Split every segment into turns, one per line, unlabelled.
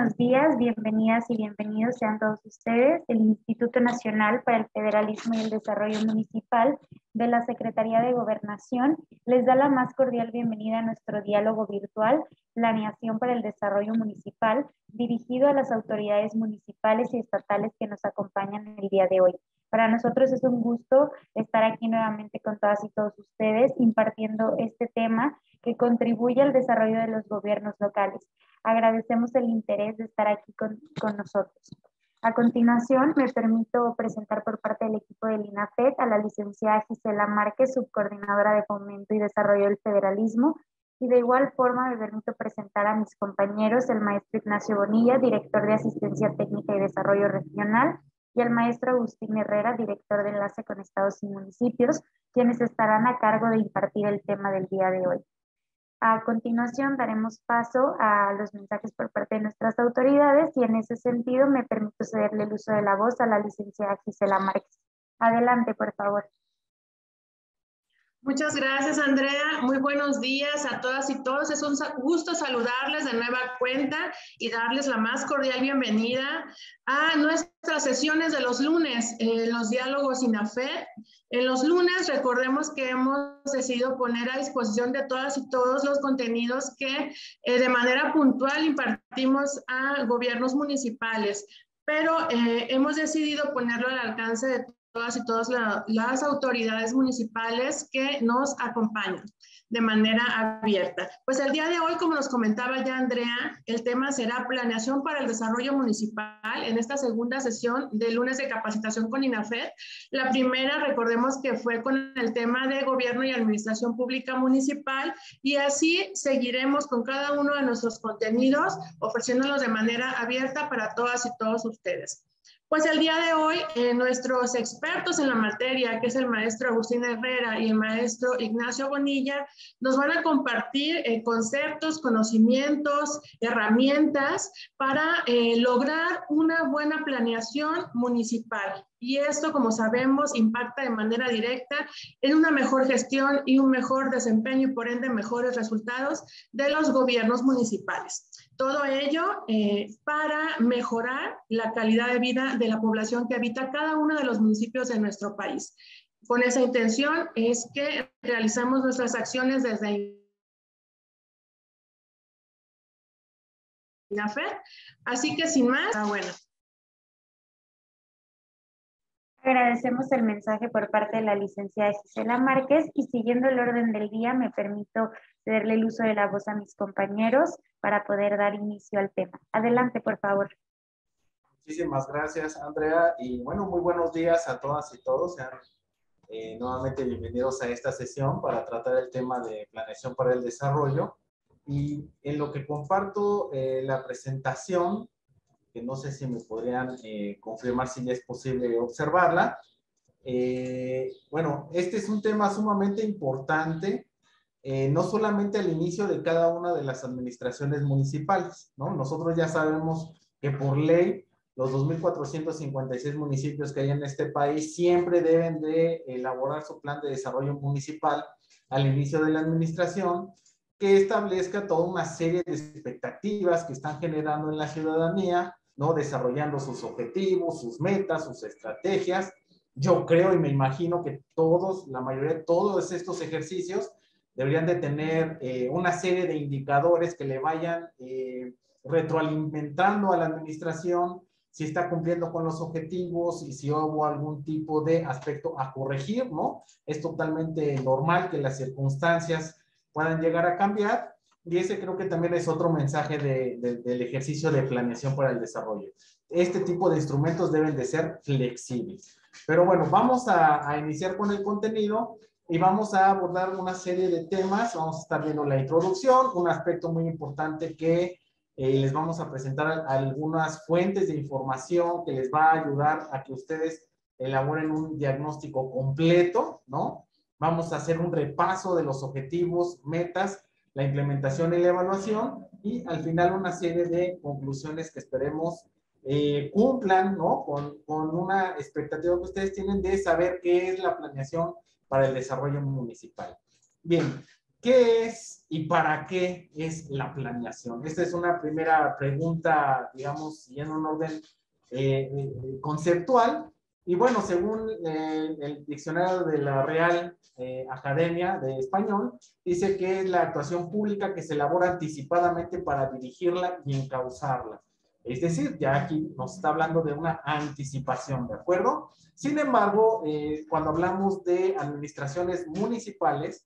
buenos días, bienvenidas y bienvenidos sean todos ustedes. El Instituto Nacional para el Federalismo y el Desarrollo Municipal de la Secretaría de Gobernación les da la más cordial bienvenida a nuestro diálogo virtual Planeación para el Desarrollo Municipal, dirigido a las autoridades municipales y estatales que nos acompañan el día de hoy. Para nosotros es un gusto estar aquí nuevamente con todas y todos ustedes impartiendo este tema que contribuye al desarrollo de los gobiernos locales. Agradecemos el interés de estar aquí con nosotros. A continuación, me permito presentar por parte del equipo del INAFET a la licenciada Gisela Márquez, subcoordinadora de Fomento y Desarrollo del Federalismo, y de igual forma me permito presentar a mis compañeros, el maestro Ignacio Bonilla, director de Asistencia Técnica y Desarrollo Regional, y el maestro Agustín Herrera, director de Enlace con Estados y Municipios, quienes estarán a cargo de impartir el tema del día de hoy. A continuación daremos paso a los mensajes por parte de nuestras autoridades y en ese sentido me permito cederle el uso de la voz a la licenciada Gisela Márquez. Adelante, por favor.
Muchas gracias, Andrea. Muy buenos días a todas y todos. Es un gusto saludarles de nueva cuenta y darles la más cordial bienvenida a nuestras sesiones de los lunes, los diálogos INAFET. En los lunes, recordemos que hemos decidido poner a disposición de todas y todos los contenidos que de manera puntual impartimos a gobiernos municipales, pero hemos decidido ponerlo al alcance de todas y todas las autoridades municipales que nos acompañan de manera abierta. Pues el día de hoy, como nos comentaba ya Andrea, el tema será planeación para el desarrollo municipal en esta segunda sesión de lunes de capacitación con INAFET. La primera, recordemos que fue con el tema de gobierno y administración pública municipal y así seguiremos con cada uno de nuestros contenidos ofreciéndolos de manera abierta para todas y todos ustedes. Pues el día de hoy, nuestros expertos en la materia, que es el maestro Agustín Herrera y el maestro Ignacio Bonilla, nos van a compartir conceptos, conocimientos, herramientas para lograr una buena planeación municipal. Y esto, como sabemos, impacta de manera directa en una mejor gestión y un mejor desempeño y por ende mejores resultados de los gobiernos municipales. Todo ello para mejorar la calidad de vida de la población que habita cada uno de los municipios de nuestro país. Con esa intención es que realizamos nuestras acciones desde INAFET. Así que sin más, bueno.
Agradecemos el mensaje por parte de la licenciada Gisela Márquez y siguiendo el orden del día me permito cederle el uso de la voz a mis compañeros para poder dar inicio al tema. Adelante, por favor.
Muchísimas gracias, Andrea. Y bueno, muy buenos días a todas y todos. Sean nuevamente bienvenidos a esta sesión para tratar el tema de planeación para el desarrollo. Y en lo que comparto la presentación, que no sé si me podrían confirmar si ya es posible observarla. Bueno, este es un tema sumamente importante, no solamente al inicio de cada una de las administraciones municipales, ¿no? Nosotros ya sabemos que por ley, los 2.456 municipios que hay en este país siempre deben de elaborar su plan de desarrollo municipal al inicio de la administración, que establezca toda una serie de expectativas que están generando en la ciudadanía, ¿no? Desarrollando sus objetivos, sus metas, sus estrategias. Yo creo y me imagino que todos, la mayoría de todos estos ejercicios deberían de tener una serie de indicadores que le vayan retroalimentando a la administración si está cumpliendo con los objetivos y si hubo algún tipo de aspecto a corregir, ¿no? Es totalmente normal que las circunstancias puedan llegar a cambiar. Y ese creo que también es otro mensaje del ejercicio de planeación para el desarrollo. Este tipo de instrumentos deben de ser flexibles. Pero bueno, vamos a iniciar con el contenido y vamos a abordar una serie de temas. Vamos a estar viendo la introducción, un aspecto muy importante que les vamos a presentar algunas fuentes de información que les va a ayudar a que ustedes elaboren un diagnóstico completo, ¿no? Vamos a hacer un repaso de los objetivos, metas, la implementación y la evaluación y al final una serie de conclusiones que esperemos cumplan, ¿no? Con una expectativa que ustedes tienen de saber qué es la planeación para el desarrollo municipal. Bien, ¿qué es y para qué es la planeación? Esta es una primera pregunta, digamos, y en un orden conceptual. Y bueno, según el diccionario de la Real Academia de Español, dice que es la actuación pública que se elabora anticipadamente para dirigirla y encauzarla. Es decir, ya aquí nos está hablando de una anticipación, ¿de acuerdo? Sin embargo, cuando hablamos de administraciones municipales,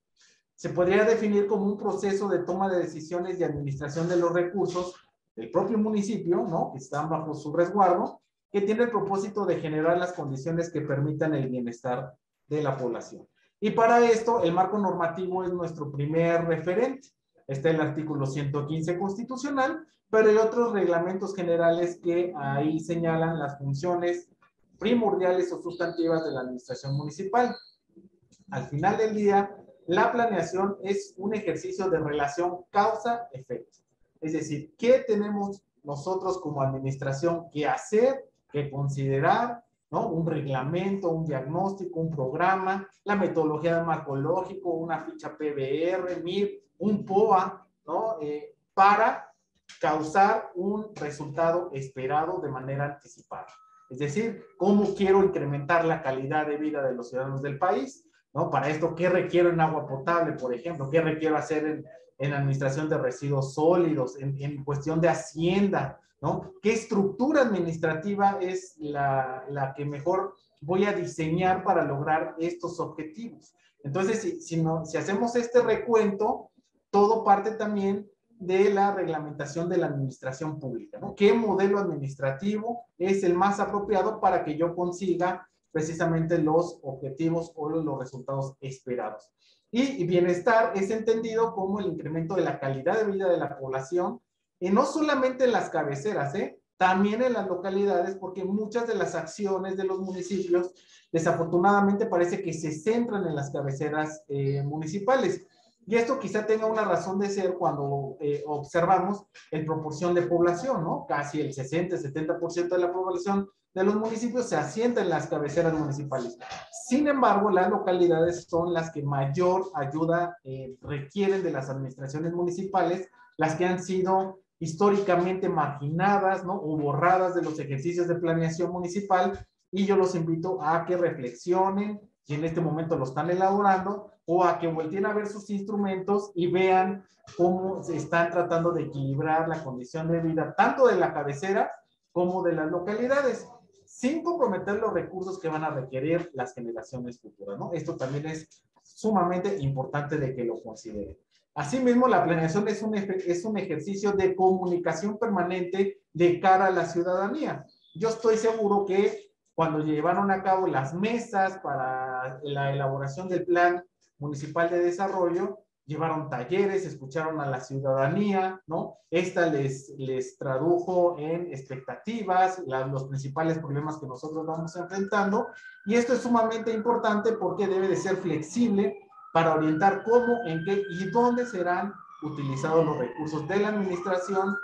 se podría definir como un proceso de toma de decisiones y administración de los recursos del propio municipio, ¿no? Que están bajo su resguardo, que tiene el propósito de generar las condiciones que permitan el bienestar de la población. Y para esto, el marco normativo es nuestro primer referente. Está el artículo 115 constitucional, pero hay otros reglamentos generales que ahí señalan las funciones primordiales o sustantivas de la administración municipal. Al final del día, la planeación es un ejercicio de relación causa-efecto. Es decir, ¿qué tenemos nosotros como administración que hacer, que considerar, ¿no? Un reglamento, un diagnóstico, un programa, la metodología de marco lógico, una ficha PBR, MIR, un POA, ¿no? Para causar un resultado esperado de manera anticipada. Es decir, ¿cómo quiero incrementar la calidad de vida de los ciudadanos del país? ¿No? Para esto, ¿qué requiero en agua potable, por ejemplo? ¿Qué requiero hacer en administración de residuos sólidos, en cuestión de hacienda, ¿no? ¿Qué estructura administrativa es la que mejor voy a diseñar para lograr estos objetivos? Entonces, si hacemos este recuento, todo parte también de la reglamentación de la administración pública, ¿no? ¿Qué modelo administrativo es el más apropiado para que yo consiga precisamente los objetivos o los resultados esperados? Y bienestar es entendido como el incremento de la calidad de vida de la población, y no solamente en las cabeceras, también en las localidades, porque muchas de las acciones de los municipios desafortunadamente parece que se centran en las cabeceras municipales. Y esto quizá tenga una razón de ser cuando observamos en proporción de población, ¿no? Casi el 60-70% de la población de los municipios se asienta en las cabeceras municipales. Sin embargo, las localidades son las que mayor ayuda requieren de las administraciones municipales, las que han sido históricamente marginadas, ¿no? O borradas de los ejercicios de planeación municipal, y yo los invito a que reflexionen, si en este momento lo están elaborando, o a que volteen a ver sus instrumentos y vean cómo se están tratando de equilibrar la condición de vida tanto de la cabecera como de las localidades, sin comprometer los recursos que van a requerir las generaciones futuras, ¿no? Esto también es sumamente importante de que lo consideren. Asimismo, la planeación es un ejercicio de comunicación permanente de cara a la ciudadanía. Yo estoy seguro que cuando llevaron a cabo las mesas para la elaboración del plan municipal de desarrollo, llevaron talleres, escucharon a la ciudadanía, ¿no? Esta les tradujo en expectativas, los principales problemas que nosotros vamos enfrentando, y esto es sumamente importante porque debe de ser flexible para orientar cómo, en qué y dónde serán utilizados los recursos de la administración,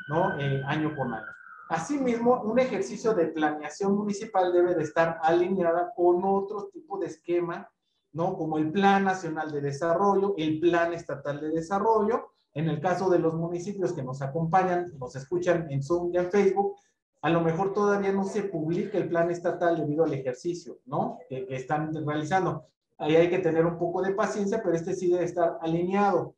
¿no? Año con año. Asimismo, un ejercicio de planeación municipal debe de estar alineada con otro tipo de esquema, ¿no? Como el Plan Nacional de Desarrollo, el Plan Estatal de Desarrollo. En el caso de los municipios que nos acompañan, nos escuchan en Zoom y en Facebook, a lo mejor todavía no se publica el plan estatal debido al ejercicio, ¿no? Que están realizando. Ahí hay que tener un poco de paciencia, pero este sí debe estar alineado.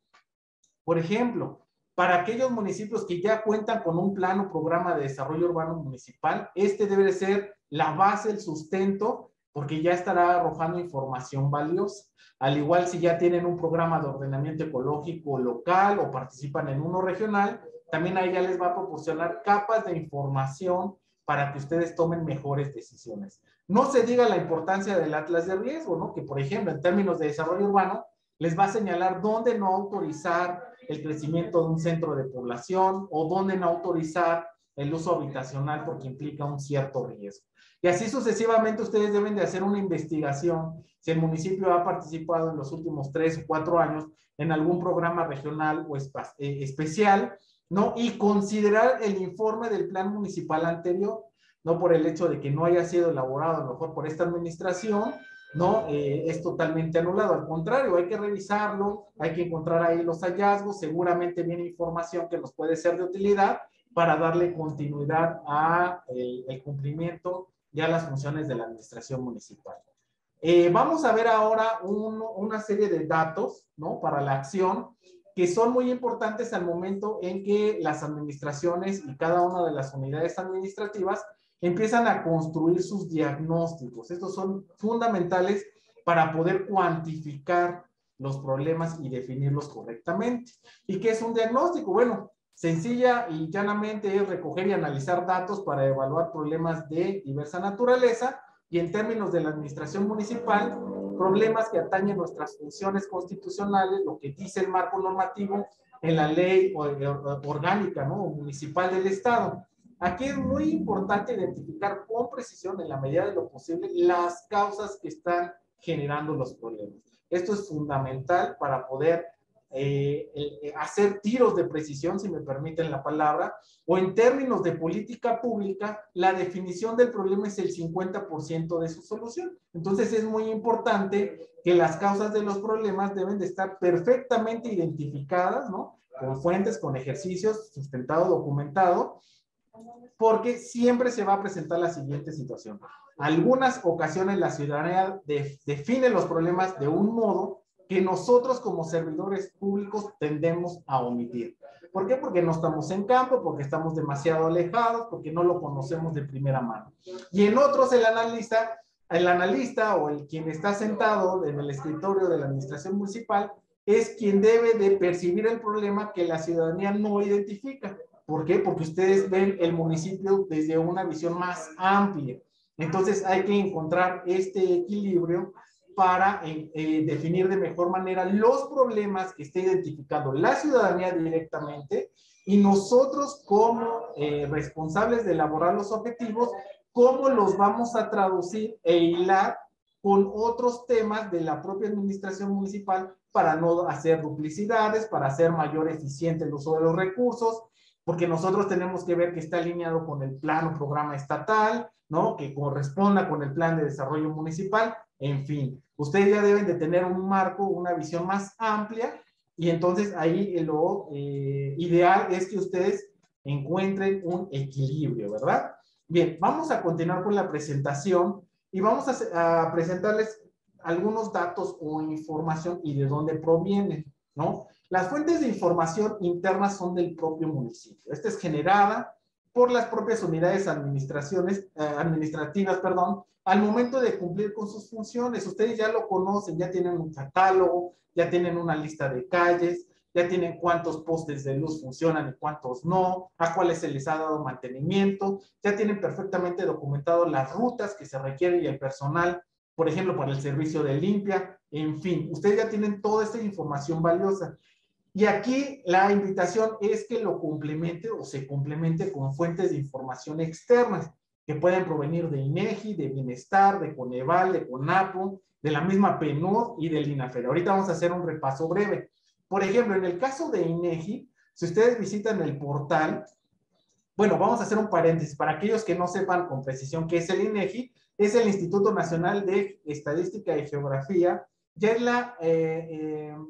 Por ejemplo, para aquellos municipios que ya cuentan con un plan o programa de desarrollo urbano municipal, este debe ser la base, el sustento, porque ya estará arrojando información valiosa. Al igual si ya tienen un programa de ordenamiento ecológico local o participan en uno regional, también ahí ya les va a proporcionar capas de información para que ustedes tomen mejores decisiones. No se diga la importancia del atlas de riesgo, ¿no? Que por ejemplo, en términos de desarrollo urbano, les va a señalar dónde no autorizar el crecimiento de un centro de población o dónde no autorizar el uso habitacional porque implica un cierto riesgo. Y así sucesivamente ustedes deben de hacer una investigación si el municipio ha participado en los últimos 3 o 4 años en algún programa regional o especial, ¿no? Y considerar el informe del plan municipal anterior, no por el hecho de que no haya sido elaborado a lo mejor por esta administración, ¿no? Es totalmente anulado. Al contrario, hay que revisarlo, hay que encontrar ahí los hallazgos, seguramente viene información que nos puede ser de utilidad para darle continuidad a el cumplimiento y a las funciones de la administración municipal. Vamos a ver ahora una serie de datos, ¿no? Para la acción, que son muy importantes al momento en que las administraciones y cada una de las unidades administrativas empiezan a construir sus diagnósticos. Estos son fundamentales para poder cuantificar los problemas y definirlos correctamente. ¿Y qué es un diagnóstico? Bueno, sencilla y llanamente es recoger y analizar datos para evaluar problemas de diversa naturaleza y en términos de la administración municipal, problemas que atañen nuestras funciones constitucionales, lo que dice el marco normativo en la ley orgánica, ¿no? Municipal del Estado. Aquí es muy importante identificar con precisión, en la medida de lo posible, las causas que están generando los problemas. Esto es fundamental para poder hacer tiros de precisión, si me permiten la palabra, o en términos de política pública, la definición del problema es el 50% de su solución. Entonces es muy importante que las causas de los problemas deben de estar perfectamente identificadas, ¿no? Con fuentes, con ejercicios, sustentado, documentado, porque siempre se va a presentar la siguiente situación. Algunas ocasiones la ciudadanía define los problemas de un modo que nosotros como servidores públicos tendemos a omitir. ¿Por qué? Porque no estamos en campo, porque estamos demasiado alejados, porque no lo conocemos de primera mano. Y en otros el analista o quien está sentado en el escritorio de la administración municipal es quien debe de percibir el problema que la ciudadanía no identifica. ¿Por qué? Porque ustedes ven el municipio desde una visión más amplia. Entonces hay que encontrar este equilibrio para definir de mejor manera los problemas que esté identificando la ciudadanía directamente y nosotros como responsables de elaborar los objetivos, cómo los vamos a traducir e hilar con otros temas de la propia administración municipal para no hacer duplicidades, para hacer mayor eficiente el uso de los recursos, porque nosotros tenemos que ver que está alineado con el plan o programa estatal, ¿no? Que corresponda con el plan de desarrollo municipal, en fin. Ustedes ya deben de tener un marco, una visión más amplia, y entonces ahí lo ideal es que ustedes encuentren un equilibrio, ¿verdad? Bien, vamos a continuar con la presentación y vamos a presentarles algunos datos o información y de dónde provienen, ¿no? Las fuentes de información internas son del propio municipio. Esta es generada por las propias unidades administrativas, al momento de cumplir con sus funciones. Ustedes ya lo conocen, ya tienen un catálogo, ya tienen una lista de calles, ya tienen cuántos postes de luz funcionan y cuántos no, a cuáles se les ha dado mantenimiento, ya tienen perfectamente documentado las rutas que se requieren y el personal, por ejemplo, para el servicio de limpia, en fin, ustedes ya tienen toda esta información valiosa. Y aquí la invitación es que lo complemente o se complemente con fuentes de información externas que pueden provenir de INEGI, de Bienestar, de Coneval, de CONAPO, de la misma PNUD y del INAFER. Ahorita vamos a hacer un repaso breve. Por ejemplo, en el caso de INEGI, si ustedes visitan el portal, bueno, vamos a hacer un paréntesis. Para aquellos que no sepan con precisión qué es el INEGI, es el Instituto Nacional de Estadística y Geografía. Ya es la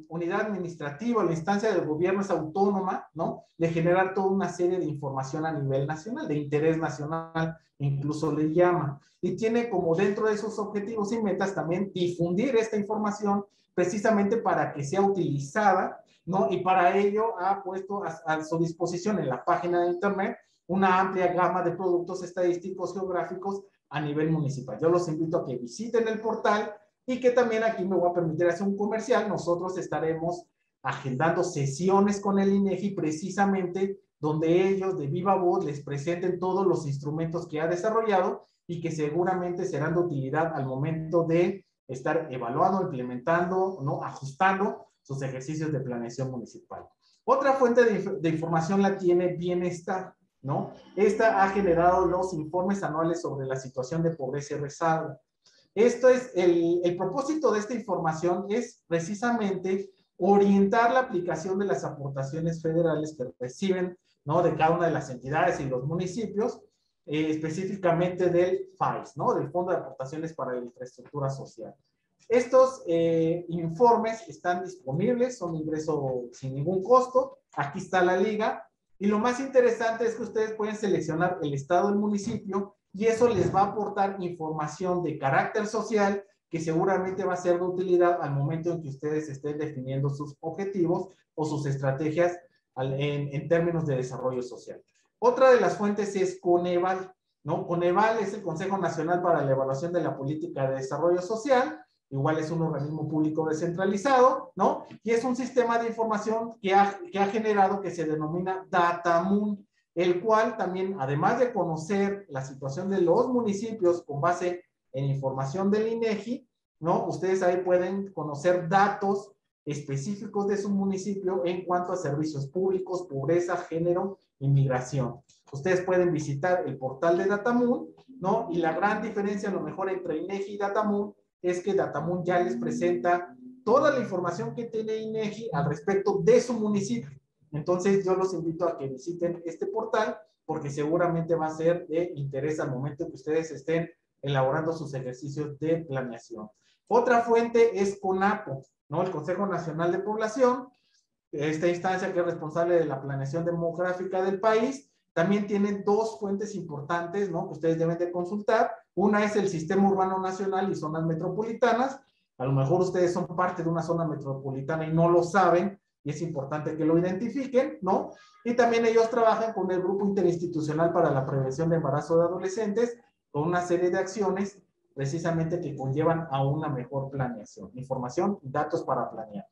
unidad administrativa, la instancia del gobierno es autónoma, ¿no? De generar toda una serie de información a nivel nacional, de interés nacional, incluso le llama. Y tiene como dentro de sus objetivos y metas también difundir esta información precisamente para que sea utilizada, ¿no? Y para ello ha puesto a su disposición en la página de internet una amplia gama de productos estadísticos geográficos a nivel municipal. Yo los invito a que visiten el portal y que también aquí me voy a permitir hacer un comercial. Nosotros estaremos agendando sesiones con el INEGI precisamente donde ellos de viva voz les presenten todos los instrumentos que ha desarrollado y que seguramente serán de utilidad al momento de estar evaluando, implementando, ¿no? Ajustando sus ejercicios de planeación municipal. Otra fuente de información la tiene Bienestar, ¿no? Esta ha generado los informes anuales sobre la situación de pobreza y rezago. Esto es, el propósito de esta información es precisamente orientar la aplicación de las aportaciones federales que reciben, ¿no? De cada una de las entidades y los municipios, específicamente del FAIS, ¿no? Del Fondo de Aportaciones para la Infraestructura Social. Estos informes están disponibles, son ingreso sin ningún costo. Aquí está la liga. Y lo más interesante es que ustedes pueden seleccionar el estado del municipio y eso les va a aportar información de carácter social que seguramente va a ser de utilidad al momento en que ustedes estén definiendo sus objetivos o sus estrategias en términos de desarrollo social. Otra de las fuentes es Coneval, ¿no? Coneval es el Consejo Nacional para la Evaluación de la Política de Desarrollo Social. Igual es un organismo público descentralizado, ¿no? Y es un sistema de información que ha generado que se denomina Datamun, el cual también, además de conocer la situación de los municipios con base en información del INEGI, ¿no? Ustedes ahí pueden conocer datos específicos de su municipio en cuanto a servicios públicos, pobreza, género y migración. Ustedes pueden visitar el portal de Datamun, ¿no? Y la gran diferencia, a lo mejor, entre INEGI y Datamun es que Datamun ya les presenta toda la información que tiene INEGI al respecto de su municipio. Entonces, yo los invito a que visiten este portal porque seguramente va a ser de interés al momento en que ustedes estén elaborando sus ejercicios de planeación. Otra fuente es CONAPO, ¿no? El Consejo Nacional de Población, esta instancia que es responsable de la planeación demográfica del país. También tienen dos fuentes importantes, ¿no? Que ustedes deben de consultar. Una es el Sistema Urbano Nacional y zonas metropolitanas. A lo mejor ustedes son parte de una zona metropolitana y no lo saben, y es importante que lo identifiquen, ¿no? Y también ellos trabajan con el Grupo Interinstitucional para la Prevención de Embarazo de Adolescentes, con una serie de acciones precisamente que conllevan a una mejor planeación. Información y datos para planear.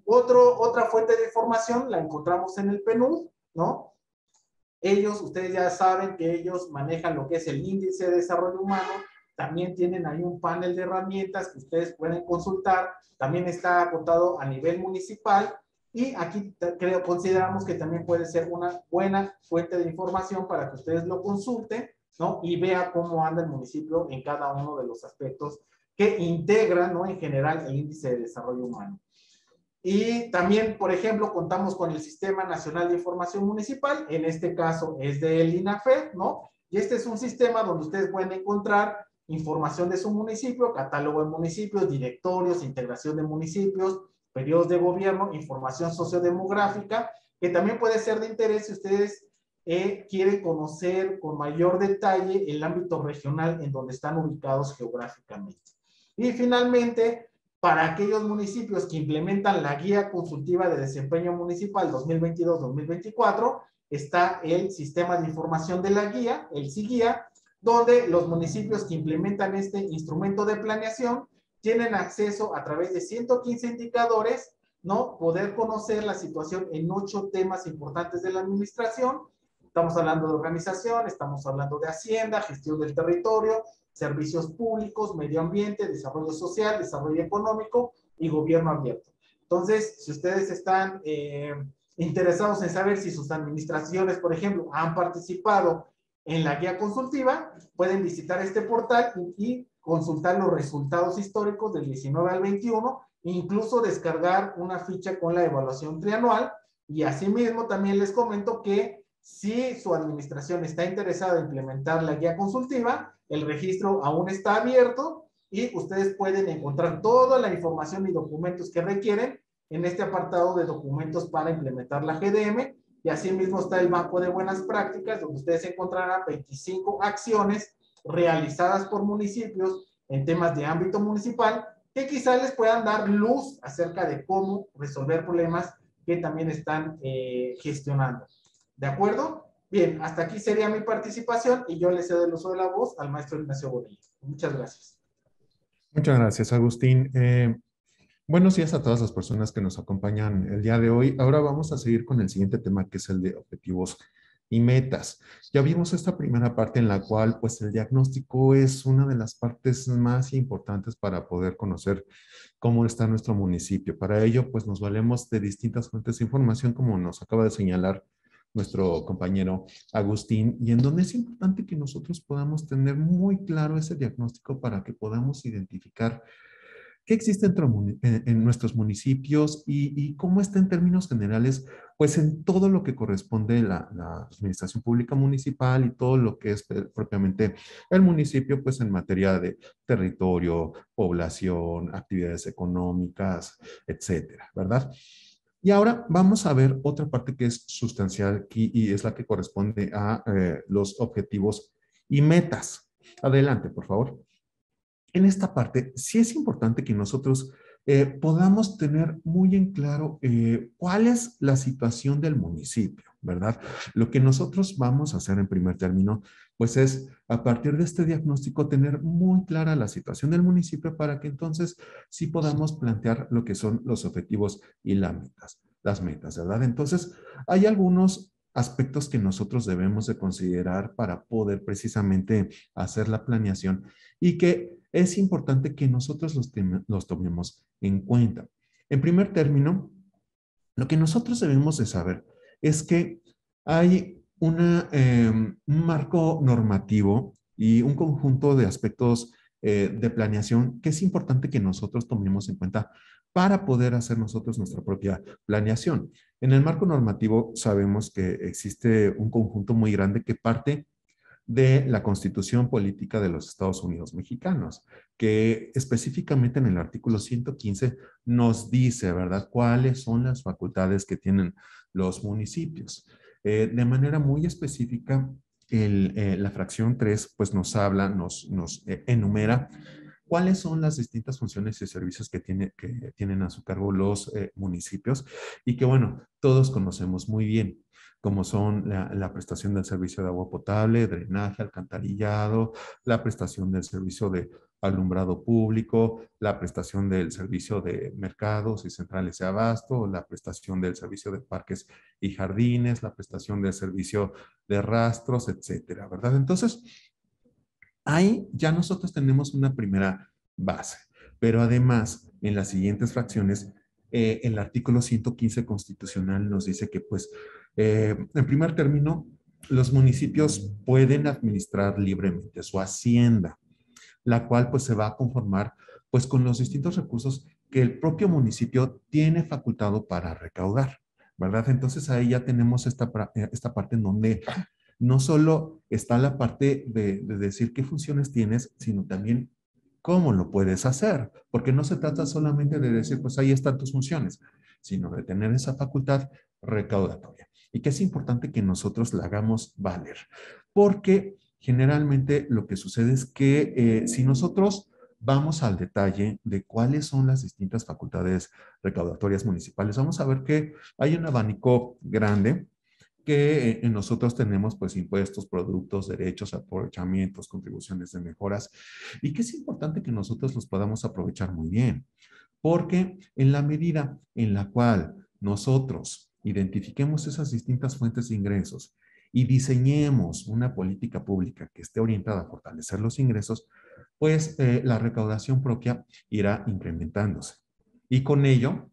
Otra fuente de información la encontramos en el PNUD, ¿no? Ustedes ya saben que ellos manejan lo que es el índice de desarrollo humano, también tienen ahí un panel de herramientas que ustedes pueden consultar, también está acotado a nivel municipal y aquí consideramos que también puede ser una buena fuente de información para que ustedes lo consulten, ¿no? Y vean cómo anda el municipio en cada uno de los aspectos que integran, ¿no? En general el índice de desarrollo humano. Y también, por ejemplo, contamos con el Sistema Nacional de Información Municipal, en este caso es del INAFED, ¿no? Y este es un sistema donde ustedes pueden encontrar información de su municipio, catálogo de municipios, directorios, integración de municipios, periodos de gobierno, información sociodemográfica, que también puede ser de interés si ustedes quieren conocer con mayor detalle el ámbito regional en donde están ubicados geográficamente. Y finalmente, para aquellos municipios que implementan la Guía Consultiva de Desempeño Municipal 2022-2024, está el Sistema de Información de la Guía, el SIGUIA, donde los municipios que implementan este instrumento de planeación tienen acceso a través de 115 indicadores, ¿no? Poder conocer la situación en 8 temas importantes de la administración. Estamos hablando de organización, estamos hablando de hacienda, gestión del territorio, servicios públicos, medio ambiente, desarrollo social, desarrollo económico y gobierno abierto. Entonces, si ustedes están interesados en saber si sus administraciones, por ejemplo, han participado en la guía consultiva, pueden visitar este portal y consultar los resultados históricos del 19 al 21, incluso descargar una ficha con la evaluación trianual. Y asimismo también les comento que si su administración está interesada en implementar la guía consultiva, el registro aún está abierto y ustedes pueden encontrar toda la información y documentos que requieren en este apartado de documentos para implementar la GDM. Y asimismo está el banco de buenas prácticas, donde ustedes encontrarán 25 acciones realizadas por municipios en temas de ámbito municipal que quizás les puedan dar luz acerca de cómo resolver problemas que también están gestionando. ¿De acuerdo? Bien, hasta aquí sería mi participación y yo le cedo el uso de la voz al maestro Ignacio Bonilla. Muchas gracias.
Muchas gracias, Agustín. Buenos días a todas las personas que nos acompañan el día de hoy. Ahora vamos a seguir con el siguiente tema, que es el de objetivos y metas. Ya vimos esta primera parte en la cual, pues, el diagnóstico es una de las partes más importantes para poder conocer cómo está nuestro municipio. Para ello, pues, nos valemos de distintas fuentes de información, como nos acaba de señalar nuestro compañero Agustín, y en donde es importante que nosotros podamos tener muy claro ese diagnóstico para que podamos identificar ¿Qué existe en nuestros municipios y cómo está en términos generales, pues en todo lo que corresponde a la administración pública municipal y todo lo que es propiamente el municipio, pues en materia de territorio, población, actividades económicas, etcétera, ¿verdad? Y ahora vamos a ver otra parte que es sustancial aquí y es la que corresponde a los objetivos y metas. Adelante, por favor. En esta parte, sí es importante que nosotros podamos tener muy en claro cuál es la situación del municipio, ¿verdad? Lo que nosotros vamos a hacer en primer término, pues es a partir de este diagnóstico tener muy clara la situación del municipio para que entonces sí podamos plantear lo que son los objetivos y las metas, ¿verdad? Entonces, hay algunos aspectos que nosotros debemos de considerar para poder precisamente hacer la planeación y que es importante que nosotros los tomemos en cuenta. En primer término, lo que nosotros debemos de saber es que hay un marco normativo y un conjunto de aspectos de planeación que es importante que nosotros tomemos en cuenta para poder hacer nosotros nuestra propia planeación. En el marco normativo sabemos que existe un conjunto muy grande que parte de la Constitución Política de los Estados Unidos Mexicanos, que específicamente en el artículo 115 nos dice, ¿verdad?, cuáles son las facultades que tienen los municipios. De manera muy específica, la fracción 3 pues nos habla, nos enumera cuáles son las distintas funciones y servicios que tienen a su cargo los municipios y que, bueno, todos conocemos muy bien, como son la prestación del servicio de agua potable, drenaje, alcantarillado, la prestación del servicio de alumbrado público, la prestación del servicio de mercados y centrales de abasto, la prestación del servicio de parques y jardines, la prestación del servicio de rastros, etcétera, ¿verdad? Entonces, ahí ya nosotros tenemos una primera base, pero además en las siguientes fracciones, el artículo 115 constitucional nos dice que pues en primer término, los municipios pueden administrar libremente su hacienda, la cual pues se va a conformar pues con los distintos recursos que el propio municipio tiene facultado para recaudar, ¿verdad? Entonces ahí ya tenemos esta parte en donde no solo está la parte de decir qué funciones tienes, sino también cómo lo puedes hacer, porque no se trata solamente de decir, pues ahí están tus funciones, sino de tener esa facultad recaudatoria. Y que es importante que nosotros la hagamos valer, porque generalmente lo que sucede es que si nosotros vamos al detalle de cuáles son las distintas facultades recaudatorias municipales, vamos a ver que hay un abanico grande que nosotros tenemos pues impuestos, productos, derechos, aprovechamientos, contribuciones de mejoras y que es importante que nosotros los podamos aprovechar muy bien, porque en la medida en la cual nosotros identifiquemos esas distintas fuentes de ingresos y diseñemos una política pública que esté orientada a fortalecer los ingresos, pues la recaudación propia irá incrementándose y con ello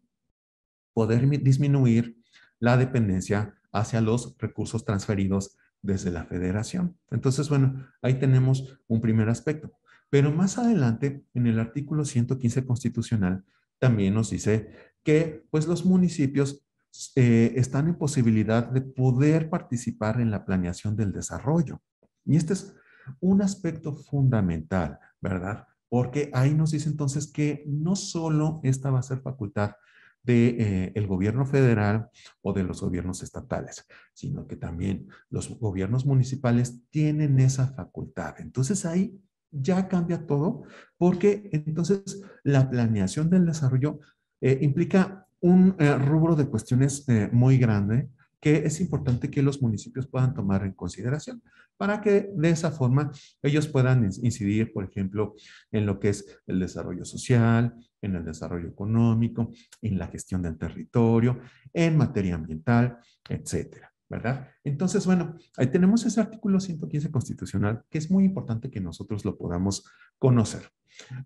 poder disminuir la dependencia hacia los recursos transferidos desde la federación. Entonces, bueno, ahí tenemos un primer aspecto. Pero más adelante, en el artículo 115 constitucional, también nos dice que pues los municipios están en posibilidad de poder participar en la planeación del desarrollo. Y este es un aspecto fundamental, ¿verdad? Porque ahí nos dice entonces que no solo esta va a ser facultad del gobierno federal o de los gobiernos estatales, sino que también los gobiernos municipales tienen esa facultad. Entonces ahí ya cambia todo porque entonces la planeación del desarrollo implica un rubro de cuestiones muy grande que es importante que los municipios puedan tomar en consideración para que de esa forma ellos puedan incidir, por ejemplo, en lo que es el desarrollo social, en el desarrollo económico, en la gestión del territorio, en materia ambiental, etcétera, ¿verdad? Entonces, bueno, ahí tenemos ese artículo 115 constitucional que es muy importante que nosotros lo podamos conocer.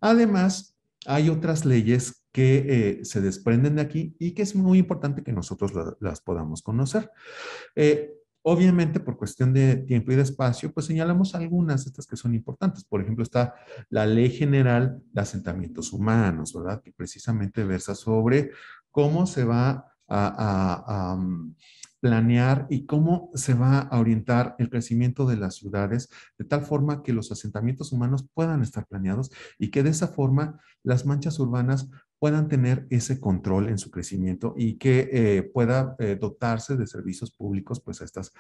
Además, hay otras leyes que se desprenden de aquí y que es muy importante que nosotros las podamos conocer. Obviamente, por cuestión de tiempo y de espacio, pues señalamos algunas de estas que son importantes. Por ejemplo, está la Ley General de Asentamientos Humanos, ¿verdad? Que precisamente versa sobre cómo se va a planear y cómo se va a orientar el crecimiento de las ciudades de tal forma que los asentamientos humanos puedan estar planeados y que de esa forma las manchas urbanas puedan tener ese control en su crecimiento y que pueda dotarse de servicios públicos pues a estas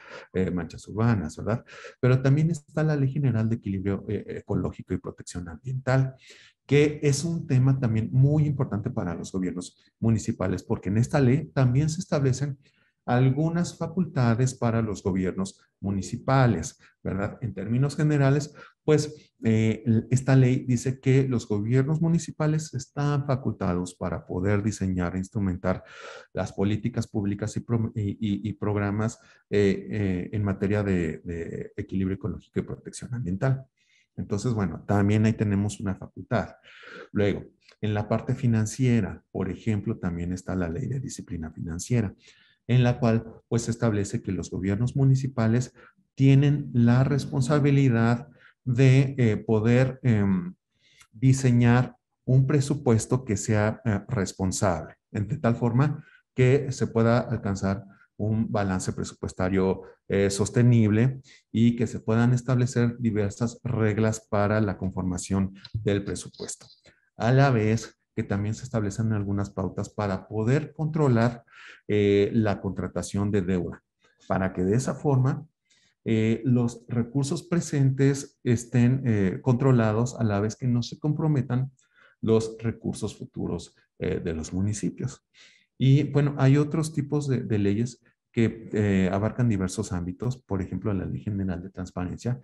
manchas urbanas, ¿verdad? Pero también está la Ley General de Equilibrio Ecológico y Protección Ambiental, que es un tema también muy importante para los gobiernos municipales, porque en esta ley también se establecen algunas facultades para los gobiernos municipales, ¿verdad? En términos generales, pues esta ley dice que los gobiernos municipales están facultados para poder diseñar e instrumentar las políticas públicas y programas en materia de equilibrio ecológico y protección ambiental. Entonces, bueno, también ahí tenemos una facultad. Luego, en la parte financiera, por ejemplo, también está la ley de disciplina financiera, en la cual pues establece que los gobiernos municipales tienen la responsabilidad de poder diseñar un presupuesto que sea responsable, de tal forma que se pueda alcanzar un balance presupuestario sostenible y que se puedan establecer diversas reglas para la conformación del presupuesto. A la vez que también se establecen algunas pautas para poder controlar la contratación de deuda, para que de esa forma los recursos presentes estén controlados a la vez que no se comprometan los recursos futuros de los municipios. Y bueno, hay otros tipos de leyes que abarcan diversos ámbitos, por ejemplo, la Ley General de Transparencia,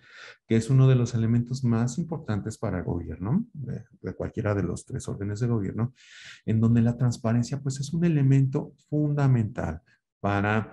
que es uno de los elementos más importantes para el gobierno, de cualquiera de los tres órdenes de gobierno, en donde la transparencia pues es un elemento fundamental para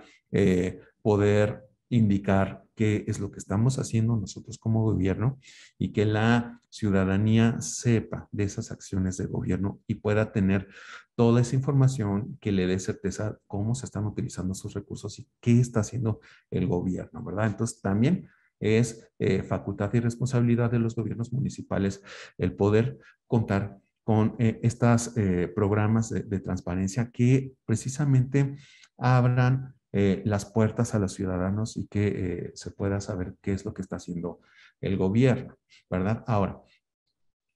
poder indicar qué es lo que estamos haciendo nosotros como gobierno y que la ciudadanía sepa de esas acciones de gobierno y pueda tener toda esa información que le dé certeza cómo se están utilizando sus recursos y qué está haciendo el gobierno, ¿verdad? Entonces también es facultad y responsabilidad de los gobiernos municipales el poder contar con estos programas de transparencia que precisamente abran las puertas a los ciudadanos y que se pueda saber qué es lo que está haciendo el gobierno, ¿verdad? Ahora,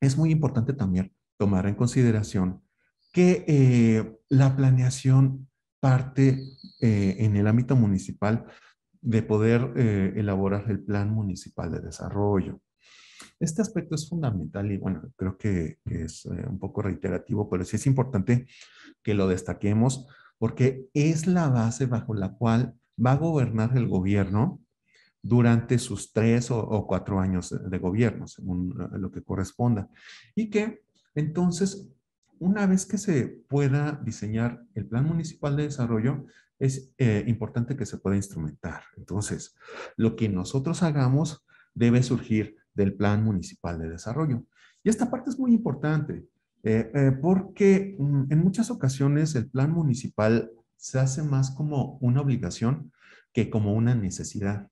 es muy importante también tomar en consideración que la planeación parte en el ámbito municipal de poder elaborar el plan municipal de desarrollo. Este aspecto es fundamental y bueno, creo que es un poco reiterativo, pero sí es importante que lo destaquemos porque es la base bajo la cual va a gobernar el gobierno durante sus 3 o 4 años de gobierno, según lo que corresponda. Y que entonces, una vez que se pueda diseñar el plan municipal de desarrollo, es importante que se pueda instrumentar. Entonces, lo que nosotros hagamos debe surgir del plan municipal de desarrollo. Y esta parte es muy importante, porque en muchas ocasiones el plan municipal se hace más como una obligación que como una necesidad.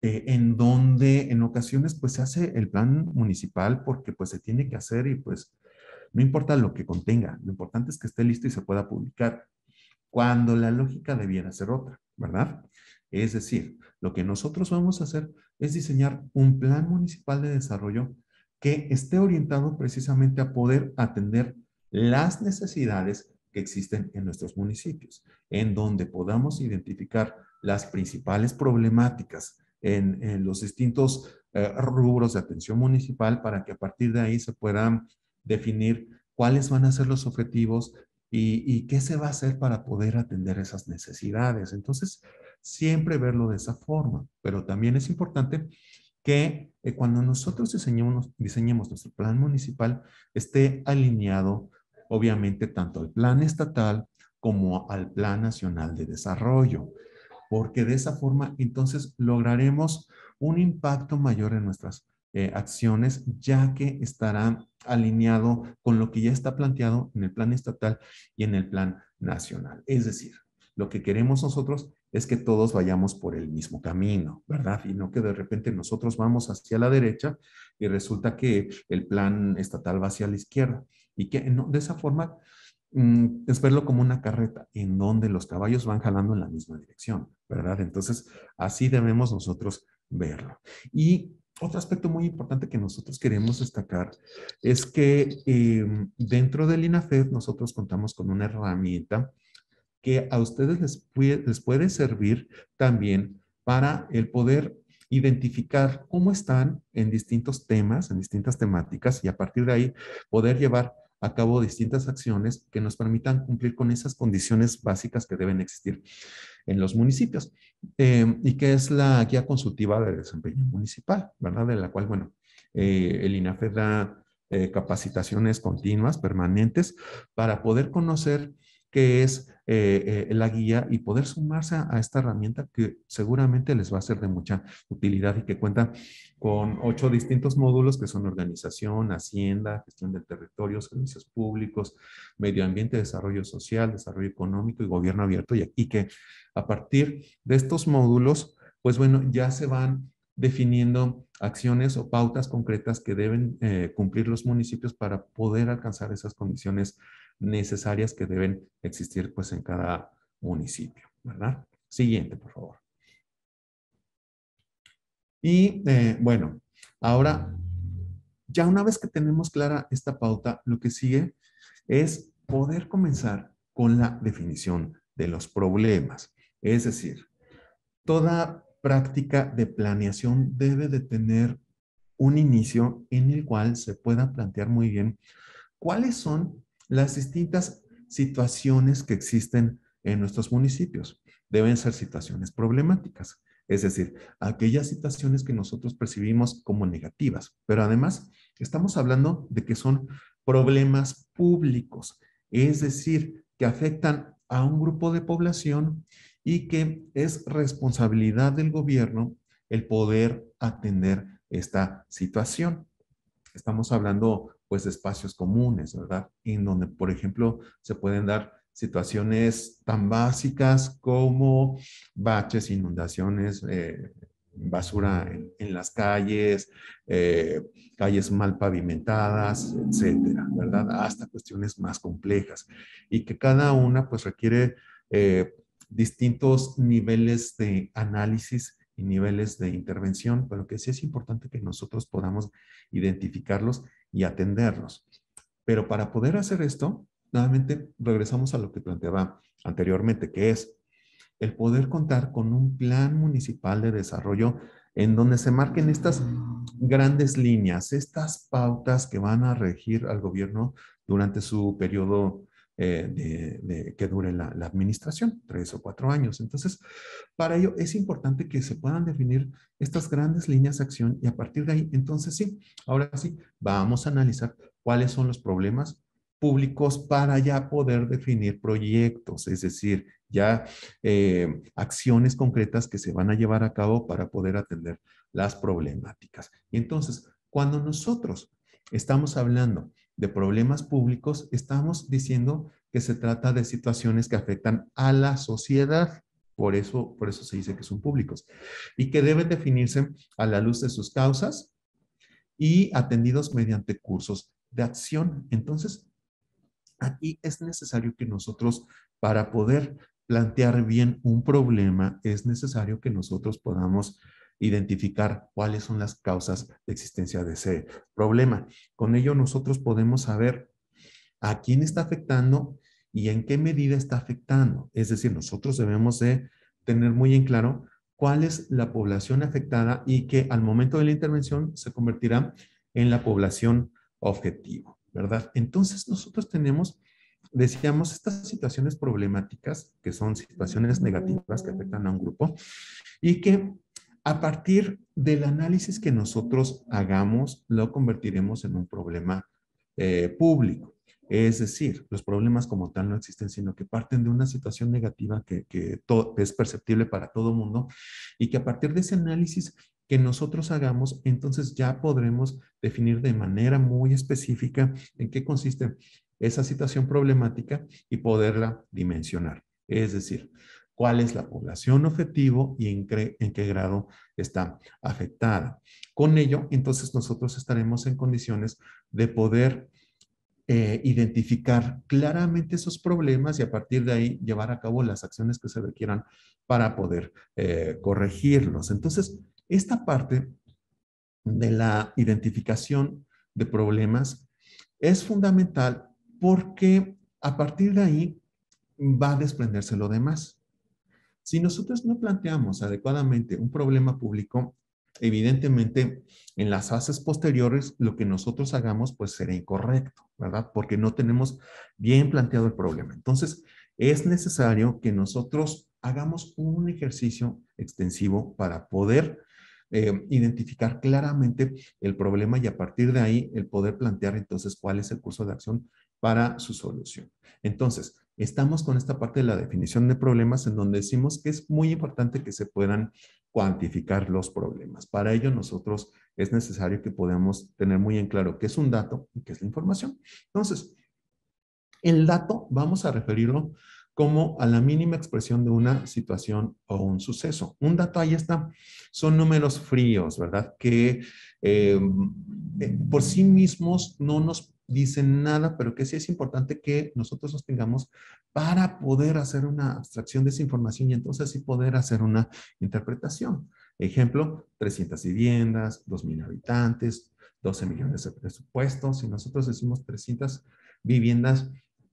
En donde en ocasiones pues se hace el plan municipal porque pues se tiene que hacer y pues no importa lo que contenga, lo importante es que esté listo y se pueda publicar, cuando la lógica debiera ser otra, ¿verdad? Es decir, lo que nosotros vamos a hacer es diseñar un plan municipal de desarrollo que esté orientado precisamente a poder atender las necesidades que existen en nuestros municipios, en donde podamos identificar las principales problemáticas en los distintos rubros de atención municipal para que a partir de ahí se puedan definir cuáles van a ser los objetivos y qué se va a hacer para poder atender esas necesidades. Entonces, siempre verlo de esa forma, pero también es importante que cuando nosotros diseñemos nuestro plan municipal, esté alineado, obviamente, tanto al plan estatal como al plan nacional de desarrollo, porque de esa forma entonces lograremos un impacto mayor en nuestras acciones, ya que estará alineado con lo que ya está planteado en el plan estatal y en el plan nacional. Es decir, lo que queremos nosotros es que todos vayamos por el mismo camino, ¿verdad? Y no que de repente nosotros vamos hacia la derecha y resulta que el plan estatal va hacia la izquierda. Y que no, de esa forma es verlo como una carreta en donde los caballos van jalando en la misma dirección, ¿verdad? Entonces, así debemos nosotros verlo. Y otro aspecto muy importante que nosotros queremos destacar es que dentro del INAFED nosotros contamos con una herramienta que a ustedes les puede servir también para el poder identificar cómo están en distintos temas, en distintas temáticas, y a partir de ahí poder llevar a cabo distintas acciones que nos permitan cumplir con esas condiciones básicas que deben existir en los municipios, y que es la guía consultiva de desempeño municipal, ¿verdad? De la cual, bueno, el INAFED da capacitaciones continuas, permanentes, para poder conocer qué es la guía y poder sumarse a esta herramienta que seguramente les va a ser de mucha utilidad y que cuenta con 8 distintos módulos que son organización, hacienda, gestión del territorio, servicios públicos, medio ambiente, desarrollo social, desarrollo económico y gobierno abierto, y que a partir de estos módulos, pues bueno, ya se van definiendo acciones o pautas concretas que deben cumplir los municipios para poder alcanzar esas condiciones necesarias que deben existir pues en cada municipio, ¿verdad? Siguiente, por favor. Y bueno, ahora, ya una vez que tenemos clara esta pauta, lo que sigue es poder comenzar con la definición de los problemas. Es decir, toda práctica de planeación debe de tener un inicio en el cual se pueda plantear muy bien cuáles son las distintas situaciones que existen en nuestros municipios. Deben ser situaciones problemáticas, es decir, aquellas situaciones que nosotros percibimos como negativas, pero además estamos hablando de que son problemas públicos, es decir, que afectan a un grupo de población y que es responsabilidad del gobierno el poder atender esta situación. Estamos hablando pues de espacios comunes, ¿verdad? En donde, por ejemplo, se pueden dar situaciones tan básicas como baches, inundaciones, basura en las calles, calles mal pavimentadas, etcétera, ¿verdad? Hasta cuestiones más complejas y que cada una pues requiere distintos niveles de análisis y niveles de intervención, pero que sí es importante que nosotros podamos identificarlos y atenderlos. Pero para poder hacer esto, nuevamente regresamos a lo que planteaba anteriormente, que es el poder contar con un plan municipal de desarrollo en donde se marquen estas grandes líneas, estas pautas que van a regir al gobierno durante su periodo que dure la administración, 3 o 4 años. Entonces, para ello es importante que se puedan definir estas grandes líneas de acción y a partir de ahí, entonces sí, ahora sí, vamos a analizar cuáles son los problemas públicos para ya poder definir proyectos, es decir, ya acciones concretas que se van a llevar a cabo para poder atender las problemáticas. Y entonces, cuando nosotros estamos hablando de problemas públicos, estamos diciendo que se trata de situaciones que afectan a la sociedad. Por eso se dice que son públicos y que deben definirse a la luz de sus causas y atendidos mediante cursos de acción. Entonces, aquí es necesario que nosotros, para poder plantear bien un problema, es necesario que nosotros podamos identificar cuáles son las causas de existencia de ese problema. Con ello nosotros podemos saber a quién está afectando y en qué medida está afectando. Es decir, nosotros debemos de tener muy en claro cuál es la población afectada y que al momento de la intervención se convertirá en la población objetivo, ¿verdad? Entonces nosotros tenemos, decíamos, estas situaciones problemáticas, que son situaciones negativas que afectan a un grupo y que a partir del análisis que nosotros hagamos, lo convertiremos en un problema público. Es decir, los problemas como tal no existen, sino que parten de una situación negativa que es perceptible para todo mundo y que a partir de ese análisis que nosotros hagamos, entonces ya podremos definir de manera muy específica en qué consiste esa situación problemática y poderla dimensionar. Es decir, cuál es la población objetivo y en qué grado está afectada. Con ello, entonces nosotros estaremos en condiciones de poder identificar claramente esos problemas y a partir de ahí llevar a cabo las acciones que se requieran para poder corregirlos. Entonces, esta parte de la identificación de problemas es fundamental porque a partir de ahí va a desprenderse lo demás. Si nosotros no planteamos adecuadamente un problema público, evidentemente en las fases posteriores lo que nosotros hagamos pues será incorrecto, ¿verdad? Porque no tenemos bien planteado el problema. Entonces, es necesario que nosotros hagamos un ejercicio extensivo para poder identificar claramente el problema y a partir de ahí el poder plantear entonces cuál es el curso de acción para su solución. Entonces, estamos con esta parte de la definición de problemas en donde decimos que es muy importante que se puedan cuantificar los problemas. Para ello, nosotros es necesario que podamos tener muy en claro qué es un dato y qué es la información. Entonces, el dato vamos a referirlo como a la mínima expresión de una situación o un suceso. Un dato ahí está, son números fríos, ¿verdad? Que por sí mismos no nos dicen nada, pero que sí es importante que nosotros los tengamos para poder hacer una abstracción de esa información y entonces sí poder hacer una interpretación. Ejemplo, 300 viviendas, 2,000 habitantes, 12 millones de presupuestos. Si nosotros decimos 300 viviendas,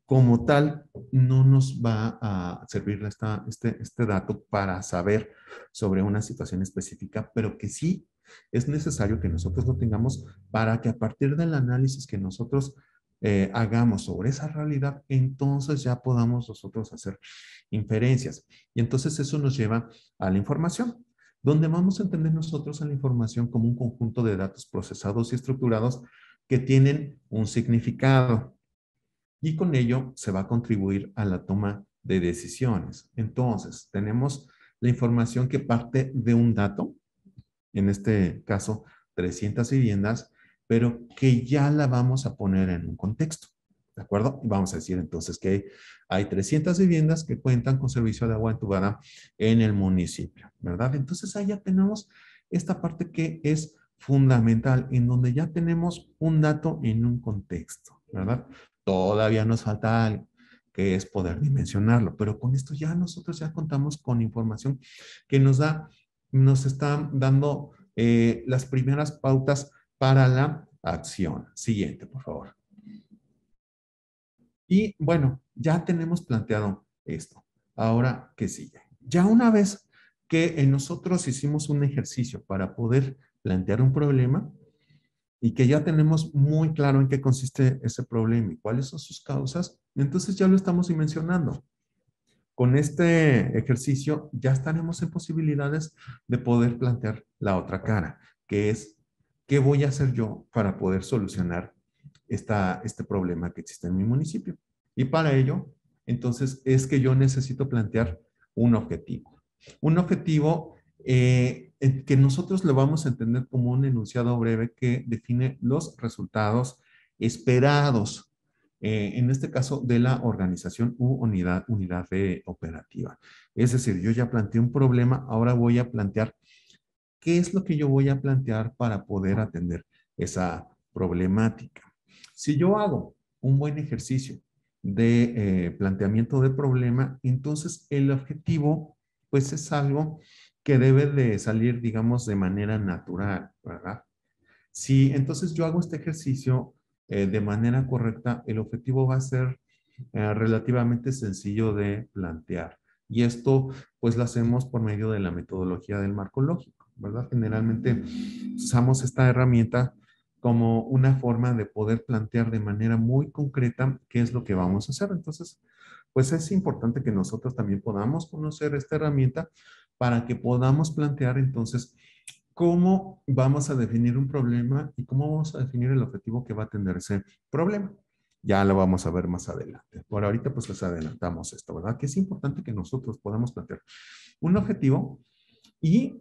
como tal, no nos va a servir este dato para saber sobre una situación específica, pero que sí es necesario que nosotros lo tengamos para que a partir del análisis que nosotros hagamos sobre esa realidad, entonces ya podamos nosotros hacer inferencias. Y entonces eso nos lleva a la información, donde vamos a entender nosotros a la información como un conjunto de datos procesados y estructurados que tienen un significado. Y con ello se va a contribuir a la toma de decisiones. Entonces, tenemos la información que parte de un dato, en este caso 300 viviendas, pero que ya la vamos a poner en un contexto, ¿de acuerdo? Y vamos a decir entonces que hay 300 viviendas que cuentan con servicio de agua entubada en el municipio, ¿verdad? Entonces ahí ya tenemos esta parte que es fundamental, en donde ya tenemos un dato en un contexto, ¿verdad? Todavía nos falta algo, que es poder dimensionarlo, pero con esto ya nosotros ya contamos con información que nos está dando las primeras pautas para la acción. Siguiente, por favor. Y bueno, ya tenemos planteado esto. Ahora, ¿qué sigue? Ya una vez que nosotros hicimos un ejercicio para poder plantear un problema, y que ya tenemos muy claro en qué consiste ese problema y cuáles son sus causas, entonces ya lo estamos dimensionando. Con este ejercicio ya estaremos en posibilidades de poder plantear la otra cara, que es, ¿qué voy a hacer yo para poder solucionar este problema que existe en mi municipio? Y para ello, entonces, es que yo necesito plantear un objetivo. Un objetivo que nosotros lo vamos a entender como un enunciado breve que define los resultados esperados, en este caso de la organización u unidad operativa. Es decir, yo ya planteé un problema, ahora voy a plantear qué es lo que yo voy a plantear para poder atender esa problemática. Si yo hago un buen ejercicio de planteamiento de problema, entonces el objetivo pues es algo que debe de salir, digamos, de manera natural, ¿verdad? Si entonces yo hago este ejercicio de manera correcta, el objetivo va a ser relativamente sencillo de plantear. Y esto pues lo hacemos por medio de la metodología del marco lógico, ¿verdad? Generalmente usamos esta herramienta como una forma de poder plantear de manera muy concreta qué es lo que vamos a hacer. Entonces, pues es importante que nosotros también podamos conocer esta herramienta para que podamos plantear entonces cómo vamos a definir un problema y cómo vamos a definir el objetivo que va a tener ese problema. Ya lo vamos a ver más adelante. Por ahorita pues les adelantamos esto, ¿verdad? Que es importante que nosotros podamos plantear un objetivo y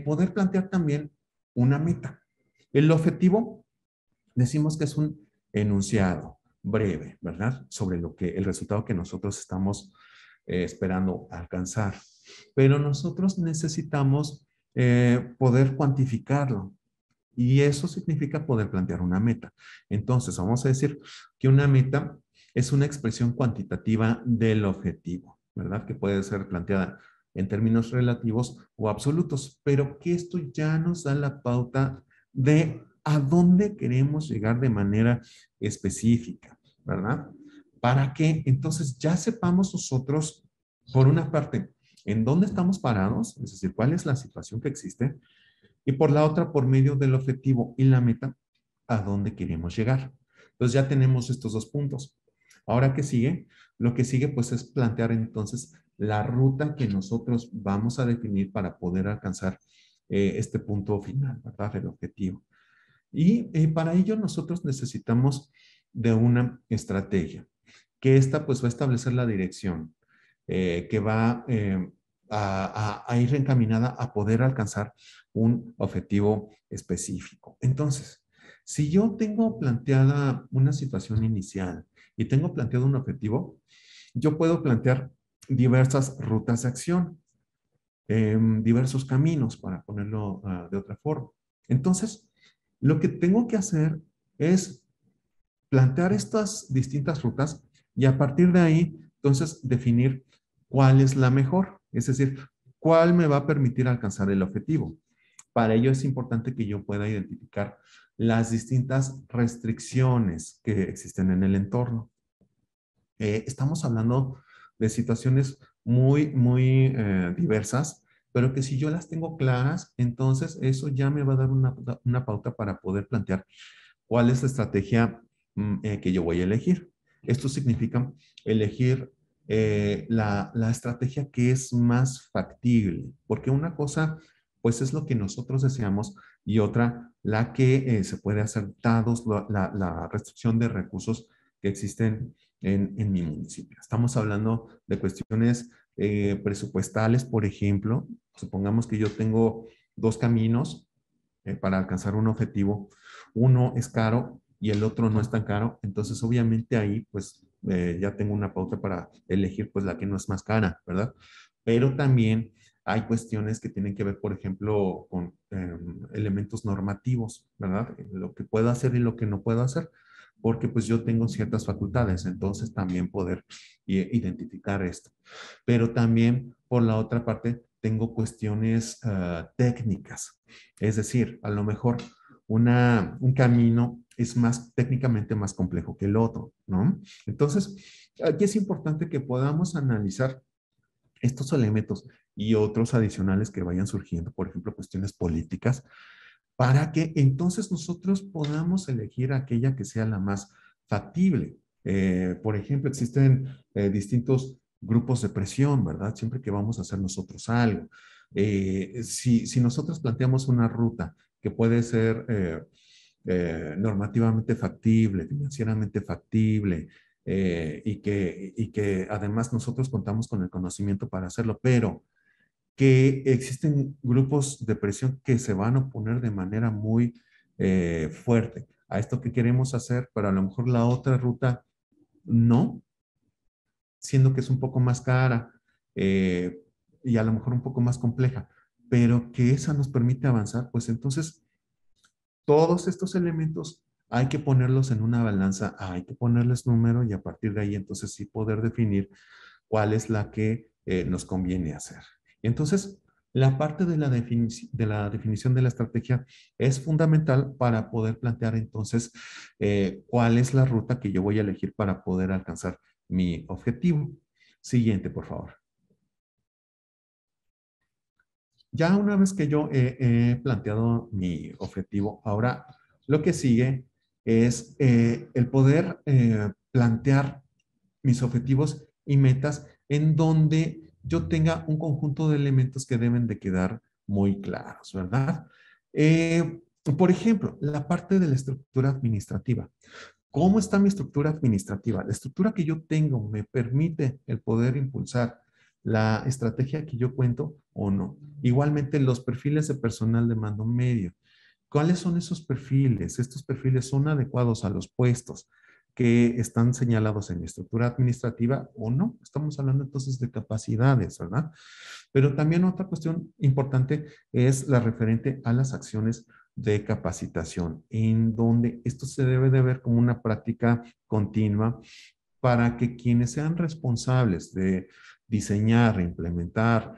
poder plantear también una meta. El objetivo decimos que es un enunciado breve, ¿verdad? Sobre el resultado que nosotros estamos esperando alcanzar. Pero nosotros necesitamos poder cuantificarlo. Y eso significa poder plantear una meta. Entonces, vamos a decir que una meta es una expresión cuantitativa del objetivo, ¿verdad? Que puede ser planteada en términos relativos o absolutos, pero que esto ya nos da la pauta de a dónde queremos llegar de manera específica, ¿verdad? Para que entonces ya sepamos nosotros, por una parte, en dónde estamos parados, es decir, cuál es la situación que existe, y por la otra, por medio del objetivo y la meta, a dónde queremos llegar. Entonces ya tenemos estos dos puntos. Ahora, ¿qué sigue? Lo que sigue, pues, es plantear entonces la ruta que nosotros vamos a definir para poder alcanzar este punto final, ¿verdad? El objetivo. Y para ello nosotros necesitamos de una estrategia, que esta pues va a establecer la dirección, que va a ir encaminada a poder alcanzar un objetivo específico. Entonces, si yo tengo planteada una situación inicial y tengo planteado un objetivo, yo puedo plantear diversas rutas de acción, diversos caminos, para ponerlo de otra forma. Entonces, lo que tengo que hacer es plantear estas distintas rutas y a partir de ahí, entonces, definir cuál es la mejor, es decir, cuál me va a permitir alcanzar el objetivo. Para ello es importante que yo pueda identificar las distintas restricciones que existen en el entorno. Estamos hablando de situaciones muy diversas, pero que si yo las tengo claras, entonces eso ya me va a dar una pauta para poder plantear cuál es la estrategia que yo voy a elegir. Esto significa elegir la estrategia que es más factible, porque una cosa, pues, es lo que nosotros deseamos y otra, la que se puede hacer dados la restricción de recursos que existen en mi municipio. Estamos hablando de cuestiones presupuestales, por ejemplo. Supongamos que yo tengo dos caminos para alcanzar un objetivo. Uno es caro y el otro no es tan caro. Entonces, obviamente ahí, pues, ya tengo una pauta para elegir, pues, la que no es más cara, ¿verdad? Pero también hay cuestiones que tienen que ver, por ejemplo, con elementos normativos, ¿verdad? Lo que puedo hacer y lo que no puedo hacer, porque pues yo tengo ciertas facultades, entonces también poder identificar esto. Pero también, por la otra parte, tengo cuestiones técnicas, es decir, a lo mejor un camino es más técnicamente más complejo que el otro, ¿no? Entonces, aquí es importante que podamos analizar estos elementos y otros adicionales que vayan surgiendo, por ejemplo, cuestiones políticas, para que entonces nosotros podamos elegir aquella que sea la más factible. Por ejemplo, existen distintos grupos de presión, ¿verdad? Siempre que vamos a hacer nosotros algo. Si nosotros planteamos una ruta que puede ser normativamente factible, financieramente factible, y que además nosotros contamos con el conocimiento para hacerlo, pero que existen grupos de presión que se van a oponer de manera muy fuerte a esto que queremos hacer, pero a lo mejor la otra ruta no, siendo que es un poco más cara y a lo mejor un poco más compleja, pero que esa nos permite avanzar, pues entonces todos estos elementos hay que ponerlos en una balanza, hay que ponerles número y a partir de ahí entonces sí poder definir cuál es la que nos conviene hacer. Y entonces, la parte de la definición de la estrategia es fundamental para poder plantear entonces cuál es la ruta que yo voy a elegir para poder alcanzar mi objetivo. Siguiente, por favor. Ya una vez que yo he planteado mi objetivo, ahora lo que sigue es el poder plantear mis objetivos y metas en donde yo tenga un conjunto de elementos que deben de quedar muy claros, ¿verdad? Por ejemplo, la parte de la estructura administrativa. ¿Cómo está mi estructura administrativa? La estructura que yo tengo me permite el poder impulsar la estrategia que yo cuento o no. Igualmente, los perfiles de personal de mando medio. ¿Cuáles son esos perfiles? Estos perfiles son adecuados a los puestos que están señalados en la estructura administrativa o no. Estamos hablando entonces de capacidades, ¿verdad? Pero también otra cuestión importante es la referente a las acciones de capacitación, en donde esto se debe de ver como una práctica continua para que quienes sean responsables de diseñar, implementar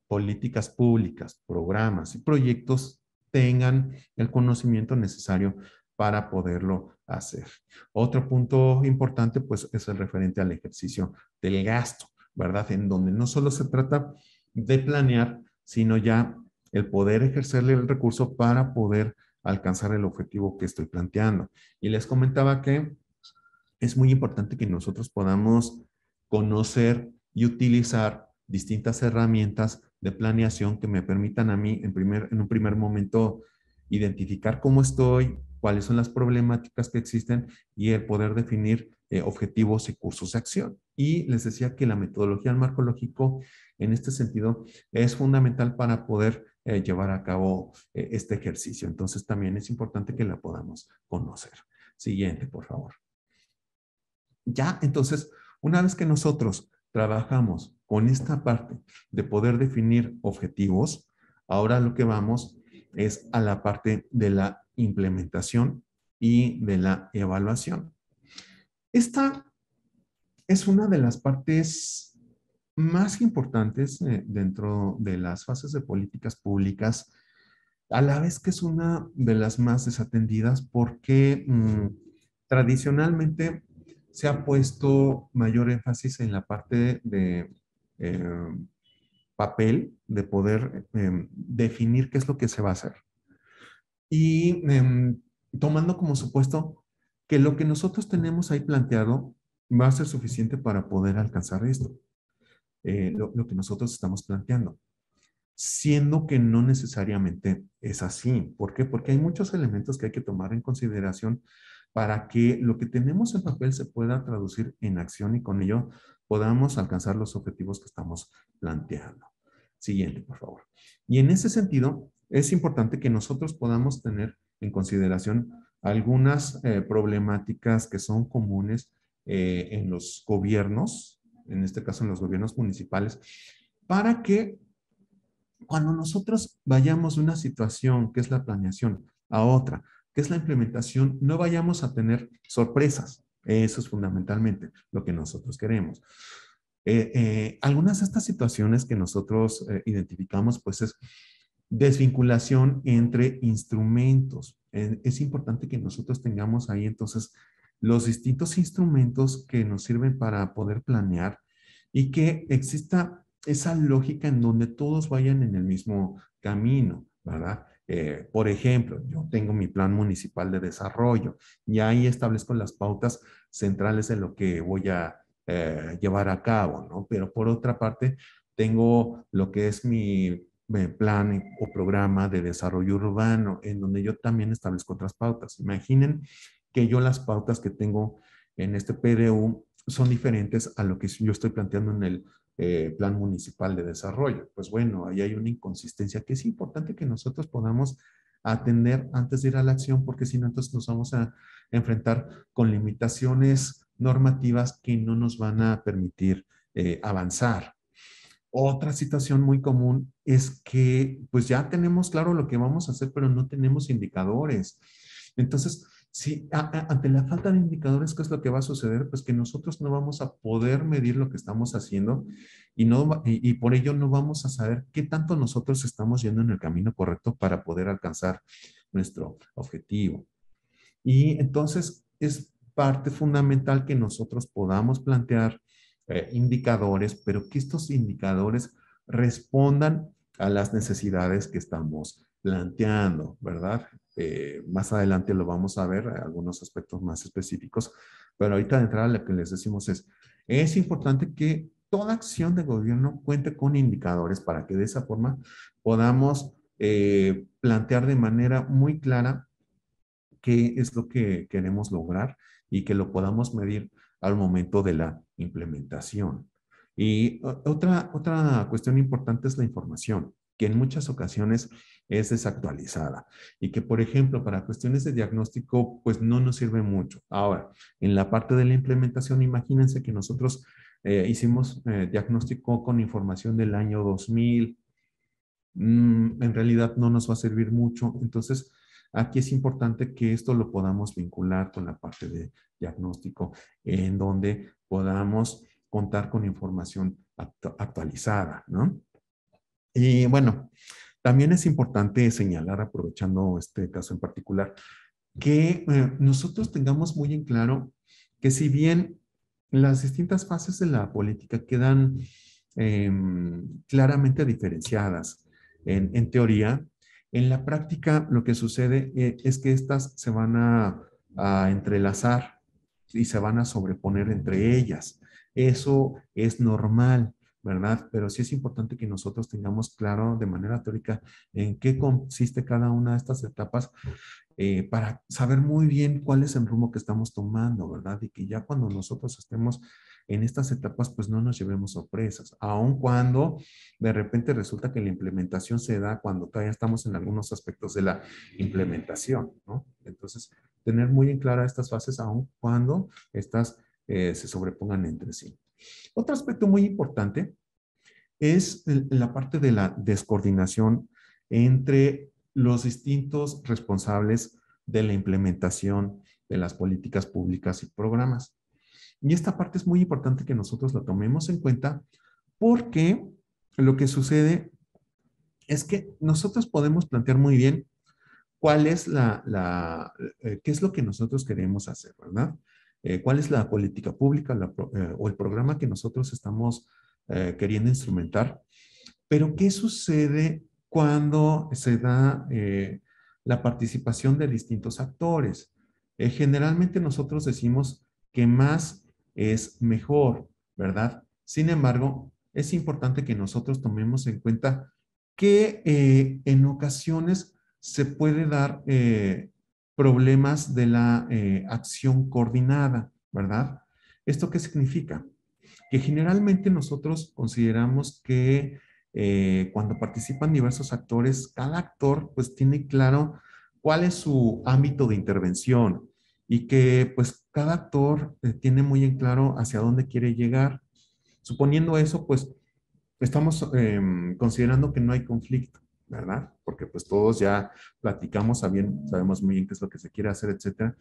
políticas públicas, programas y proyectos tengan el conocimiento necesario para poderlo hacer. Otro punto importante, pues, es el referente al ejercicio del gasto, ¿verdad? En donde no solo se trata de planear, sino ya el poder ejercerle el recurso para poder alcanzar el objetivo que estoy planteando. Y les comentaba que es muy importante que nosotros podamos conocer y utilizar distintas herramientas de planeación que me permitan a mí en un primer momento identificar cómo estoy, cuáles son las problemáticas que existen y el poder definir objetivos y cursos de acción. Y les decía que la metodología del marco lógico en este sentido es fundamental para poder llevar a cabo este ejercicio. Entonces también es importante que la podamos conocer. Siguiente, por favor. Ya, entonces, una vez que nosotros trabajamos con esta parte de poder definir objetivos, ahora lo que vamos es a la parte de la implementación y de la evaluación. Esta es una de las partes más importantes dentro de las fases de políticas públicas, a la vez que es una de las más desatendidas porque tradicionalmente se ha puesto mayor énfasis en la parte de papel, de poder definir qué es lo que se va a hacer. Y tomando como supuesto que lo que nosotros tenemos ahí planteado va a ser suficiente para poder alcanzar esto, lo que nosotros estamos planteando. Siendo que no necesariamente es así. ¿Por qué? Porque hay muchos elementos que hay que tomar en consideración para que lo que tenemos en papel se pueda traducir en acción y con ello podamos alcanzar los objetivos que estamos planteando. Siguiente, por favor. Y en ese sentido, es importante que nosotros podamos tener en consideración algunas problemáticas que son comunes en los gobiernos, en este caso en los gobiernos municipales, para que cuando nosotros vayamos de una situación que es la planeación a otra, que es la implementación, no vayamos a tener sorpresas. Eso es fundamentalmente lo que nosotros queremos. Algunas de estas situaciones que nosotros identificamos, pues es desvinculación entre instrumentos. Es importante que nosotros tengamos ahí entonces los distintos instrumentos que nos sirven para poder planear y que exista esa lógica en donde todos vayan en el mismo camino, ¿verdad? Por ejemplo, yo tengo mi plan municipal de desarrollo y ahí establezco las pautas centrales de lo que voy a llevar a cabo, ¿no? Pero por otra parte, tengo lo que es mi plan o programa de desarrollo urbano, en donde yo también establezco otras pautas. Imaginen que yo las pautas que tengo en este PDU son diferentes a lo que yo estoy planteando en el plan municipal de desarrollo. Pues bueno, ahí hay una inconsistencia que es importante que nosotros podamos atender antes de ir a la acción, porque si no, entonces nos vamos a enfrentar con limitaciones normativas que no nos van a permitir avanzar. Otra situación muy común es que pues ya tenemos claro lo que vamos a hacer, pero no tenemos indicadores. Entonces, si ante la falta de indicadores, ¿qué es lo que va a suceder? Pues que nosotros no vamos a poder medir lo que estamos haciendo y por ello no vamos a saber qué tanto nosotros estamos yendo en el camino correcto para poder alcanzar nuestro objetivo. Y entonces es parte fundamental que nosotros podamos plantear indicadores, pero que estos indicadores respondan a las necesidades que estamos planteando, ¿verdad? Más adelante lo vamos a ver, algunos aspectos más específicos, pero ahorita de entrada lo que les decimos es importante que toda acción de gobierno cuente con indicadores para que de esa forma podamos plantear de manera muy clara qué es lo que queremos lograr y que lo podamos medir al momento de la implementación. Y otra cuestión importante es la información. que en muchas ocasiones es desactualizada y que, por ejemplo, para cuestiones de diagnóstico, pues no nos sirve mucho. Ahora, en la parte de la implementación, imagínense que nosotros hicimos diagnóstico con información del año 2000. En realidad no nos va a servir mucho. Entonces, aquí es importante que esto lo podamos vincular con la parte de diagnóstico, en donde podamos contar con información actualizada, ¿no? Y bueno, también es importante señalar, aprovechando este caso en particular, que nosotros tengamos muy en claro que si bien las distintas fases de la política quedan claramente diferenciadas en teoría, en la práctica lo que sucede es que estas se van a entrelazar y se van a sobreponer entre ellas. Eso es normal, ¿verdad? Pero sí es importante que nosotros tengamos claro de manera teórica en qué consiste cada una de estas etapas para saber muy bien cuál es el rumbo que estamos tomando, ¿verdad? Y que ya cuando nosotros estemos en estas etapas, pues no nos llevemos sorpresas, aun cuando de repente resulta que la implementación se da cuando todavía estamos en algunos aspectos de la implementación, ¿no? Entonces, tener muy en clara estas fases, aun cuando estas se sobrepongan entre sí. Otro aspecto muy importante es la parte de la descoordinación entre los distintos responsables de la implementación de las políticas públicas y programas. Y esta parte es muy importante que nosotros la tomemos en cuenta porque lo que sucede es que nosotros podemos plantear muy bien cuál es qué es lo que nosotros queremos hacer, ¿verdad? ¿Cuál es la política pública o el programa que nosotros estamos queriendo instrumentar? Pero ¿qué sucede cuando se da la participación de distintos actores? Generalmente nosotros decimos que más es mejor, ¿verdad? Sin embargo, es importante que nosotros tomemos en cuenta que en ocasiones se puede dar problemas de la acción coordinada, ¿verdad? ¿Esto qué significa? Que generalmente nosotros consideramos que cuando participan diversos actores, cada actor pues tiene claro cuál es su ámbito de intervención y que pues cada actor tiene muy en claro hacia dónde quiere llegar. Suponiendo eso, pues estamos considerando que no hay conflicto, ¿verdad? Porque pues todos ya platicamos, sabemos muy bien qué es lo que se quiere hacer, etcétera.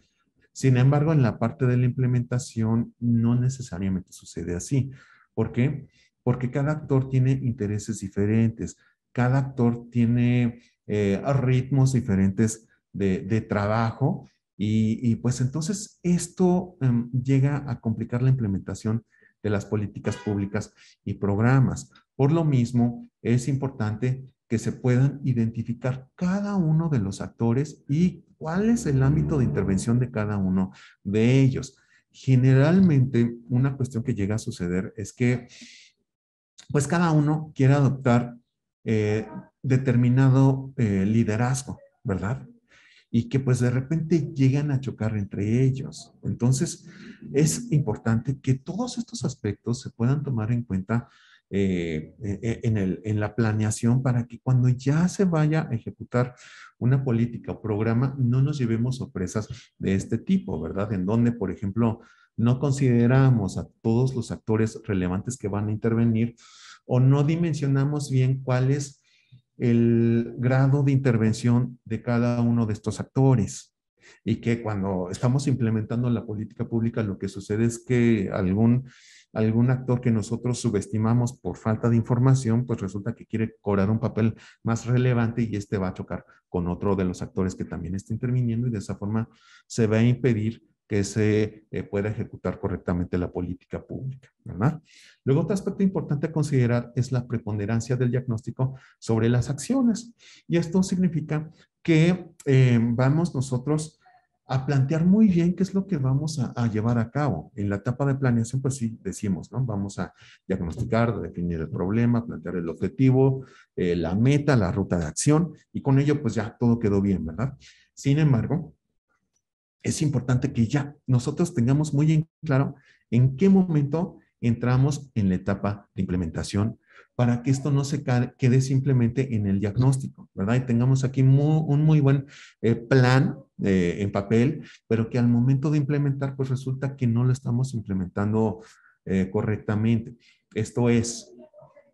Sin embargo, en la parte de la implementación no necesariamente sucede así. ¿Por qué? Porque cada actor tiene intereses diferentes, cada actor tiene ritmos diferentes de trabajo y pues entonces esto llega a complicar la implementación de las políticas públicas y programas. Por lo mismo, es importante que se puedan identificar cada uno de los actores y cuál es el ámbito de intervención de cada uno de ellos. Generalmente, una cuestión que llega a suceder es que, pues, cada uno quiere adoptar determinado liderazgo, ¿verdad? Y que pues de repente llegan a chocar entre ellos. Entonces, es importante que todos estos aspectos se puedan tomar en cuenta en la planeación para que cuando ya se vaya a ejecutar una política o programa, no nos llevemos sorpresas de este tipo, ¿verdad? En donde, por ejemplo, no consideramos a todos los actores relevantes que van a intervenir o no dimensionamos bien cuál es el grado de intervención de cada uno de estos actores y que cuando estamos implementando la política pública lo que sucede es que algún actor que nosotros subestimamos por falta de información, pues resulta que quiere cobrar un papel más relevante y este va a chocar con otro de los actores que también está interviniendo y de esa forma se va a impedir que se pueda ejecutar correctamente la política pública, ¿verdad? Luego, otro aspecto importante a considerar es la preponderancia del diagnóstico sobre las acciones. Y esto significa que vamos nosotros a plantear muy bien qué es lo que vamos a llevar a cabo. En la etapa de planeación, pues sí, decimos, ¿no? Vamos a diagnosticar, definir el problema, plantear el objetivo, la meta, la ruta de acción, y con ello, pues ya todo quedó bien, ¿verdad? Sin embargo, es importante que ya nosotros tengamos muy en claro en qué momento entramos en la etapa de implementación, para que esto no se quede simplemente en el diagnóstico, ¿verdad? Y tengamos aquí un muy buen plan en papel, pero que al momento de implementar, pues resulta que no lo estamos implementando correctamente. Esto es,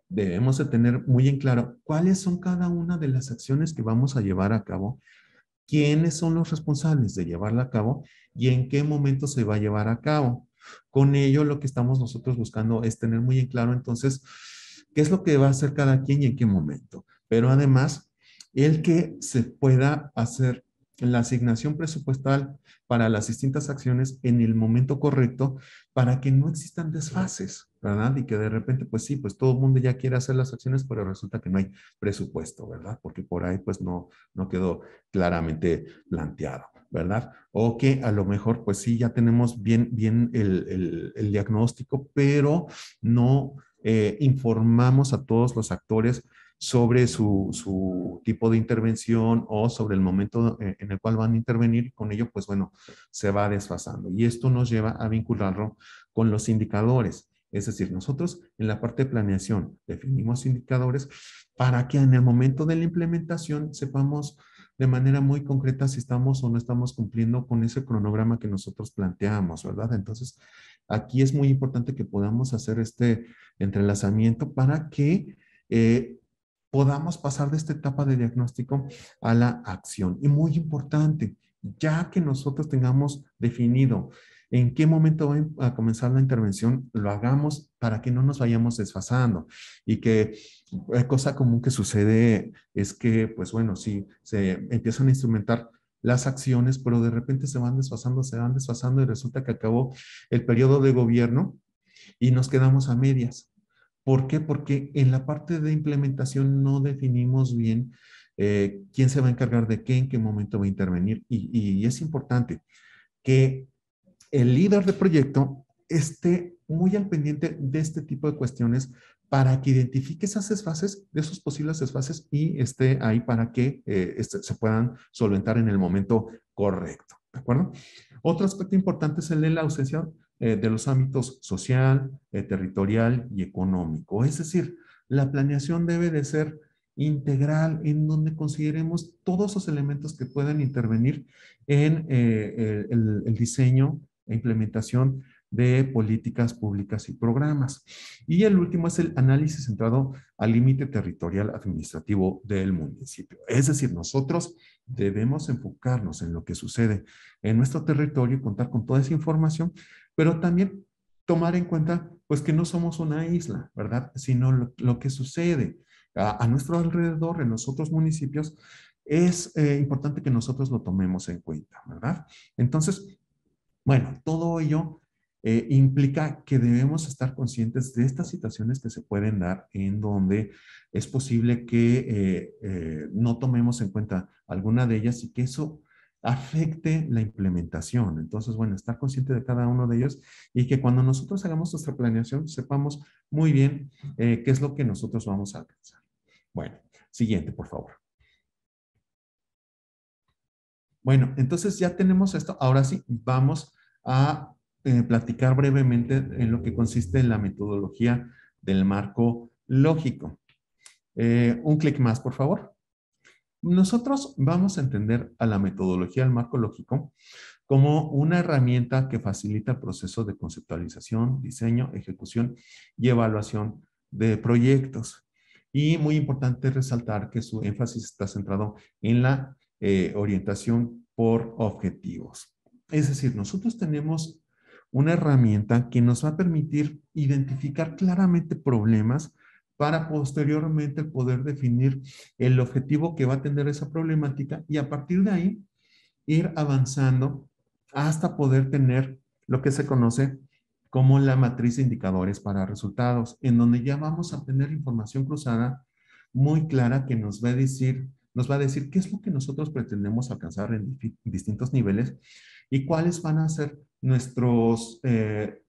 debemos de tener muy en claro cuáles son cada una de las acciones que vamos a llevar a cabo, quiénes son los responsables de llevarla a cabo y en qué momento se va a llevar a cabo. Con ello, lo que estamos nosotros buscando es tener muy en claro entonces qué es lo que va a hacer cada quien y en qué momento. Pero además, el que se pueda hacer la asignación presupuestal para las distintas acciones en el momento correcto para que no existan desfases, ¿verdad? Y que de repente, pues sí, pues todo el mundo ya quiere hacer las acciones, pero resulta que no hay presupuesto, ¿verdad? Porque por ahí pues no quedó claramente planteado, ¿verdad? O que a lo mejor pues sí, ya tenemos bien el diagnóstico, pero no informamos a todos los actores sobre su tipo de intervención o sobre el momento en el cual van a intervenir. Con ello, pues bueno, se va desfasando. Y esto nos lleva a vincularlo con los indicadores. Es decir, nosotros en la parte de planeación definimos indicadores para que en el momento de la implementación sepamos de manera muy concreta si estamos o no estamos cumpliendo con ese cronograma que nosotros planteamos, ¿verdad? Entonces, aquí es muy importante que podamos hacer este entrelazamiento para que podamos pasar de esta etapa de diagnóstico a la acción. Y muy importante, ya que nosotros tengamos definido en qué momento va a comenzar la intervención, lo hagamos para que no nos vayamos desfasando y que cosa común que sucede es que, pues bueno, sí, se empiezan a instrumentar las acciones, pero de repente se van desfasando y resulta que acabó el periodo de gobierno y nos quedamos a medias. ¿Por qué? Porque en la parte de implementación no definimos bien quién se va a encargar de qué, en qué momento va a intervenir. Y es importante que el líder de proyecto esté muy al pendiente de este tipo de cuestiones para que identifique esas desfases, de esos posibles desfases y esté ahí para que se puedan solventar en el momento correcto. ¿De acuerdo? Otro aspecto importante es el de la ausencia de los ámbitos social, territorial y económico. Es decir, la planeación debe de ser integral en donde consideremos todos esos elementos que pueden intervenir en el diseño e implementación de políticas públicas y programas. Y el último es el análisis centrado al límite territorial administrativo del municipio. Es decir, nosotros debemos enfocarnos en lo que sucede en nuestro territorio y contar con toda esa información, pero también tomar en cuenta pues que no somos una isla, ¿verdad? Sino lo que sucede a nuestro alrededor, en los otros municipios, es importante que nosotros lo tomemos en cuenta, ¿verdad? Entonces, bueno, todo ello implica que debemos estar conscientes de estas situaciones que se pueden dar en donde es posible que no tomemos en cuenta alguna de ellas y que eso afecte la implementación. Entonces, bueno, estar consciente de cada uno de ellos y que cuando nosotros hagamos nuestra planeación sepamos muy bien qué es lo que nosotros vamos a alcanzar. Bueno, siguiente, por favor. Bueno, entonces ya tenemos esto. Ahora sí, vamos a platicar brevemente en lo que consiste en la metodología del marco lógico. Un clic más, por favor. Nosotros vamos a entender a la metodología del marco lógico como una herramienta que facilita el proceso de conceptualización, diseño, ejecución y evaluación de proyectos. Y muy importante resaltar que su énfasis está centrado en la orientación por objetivos. Es decir, nosotros tenemos una herramienta que nos va a permitir identificar claramente problemas para posteriormente poder definir el objetivo que va a tener esa problemática y a partir de ahí ir avanzando hasta poder tener lo que se conoce como la matriz de indicadores para resultados, en donde ya vamos a tener información cruzada muy clara que nos va a decir qué es lo que nosotros pretendemos alcanzar en distintos niveles y cuáles van a ser nuestros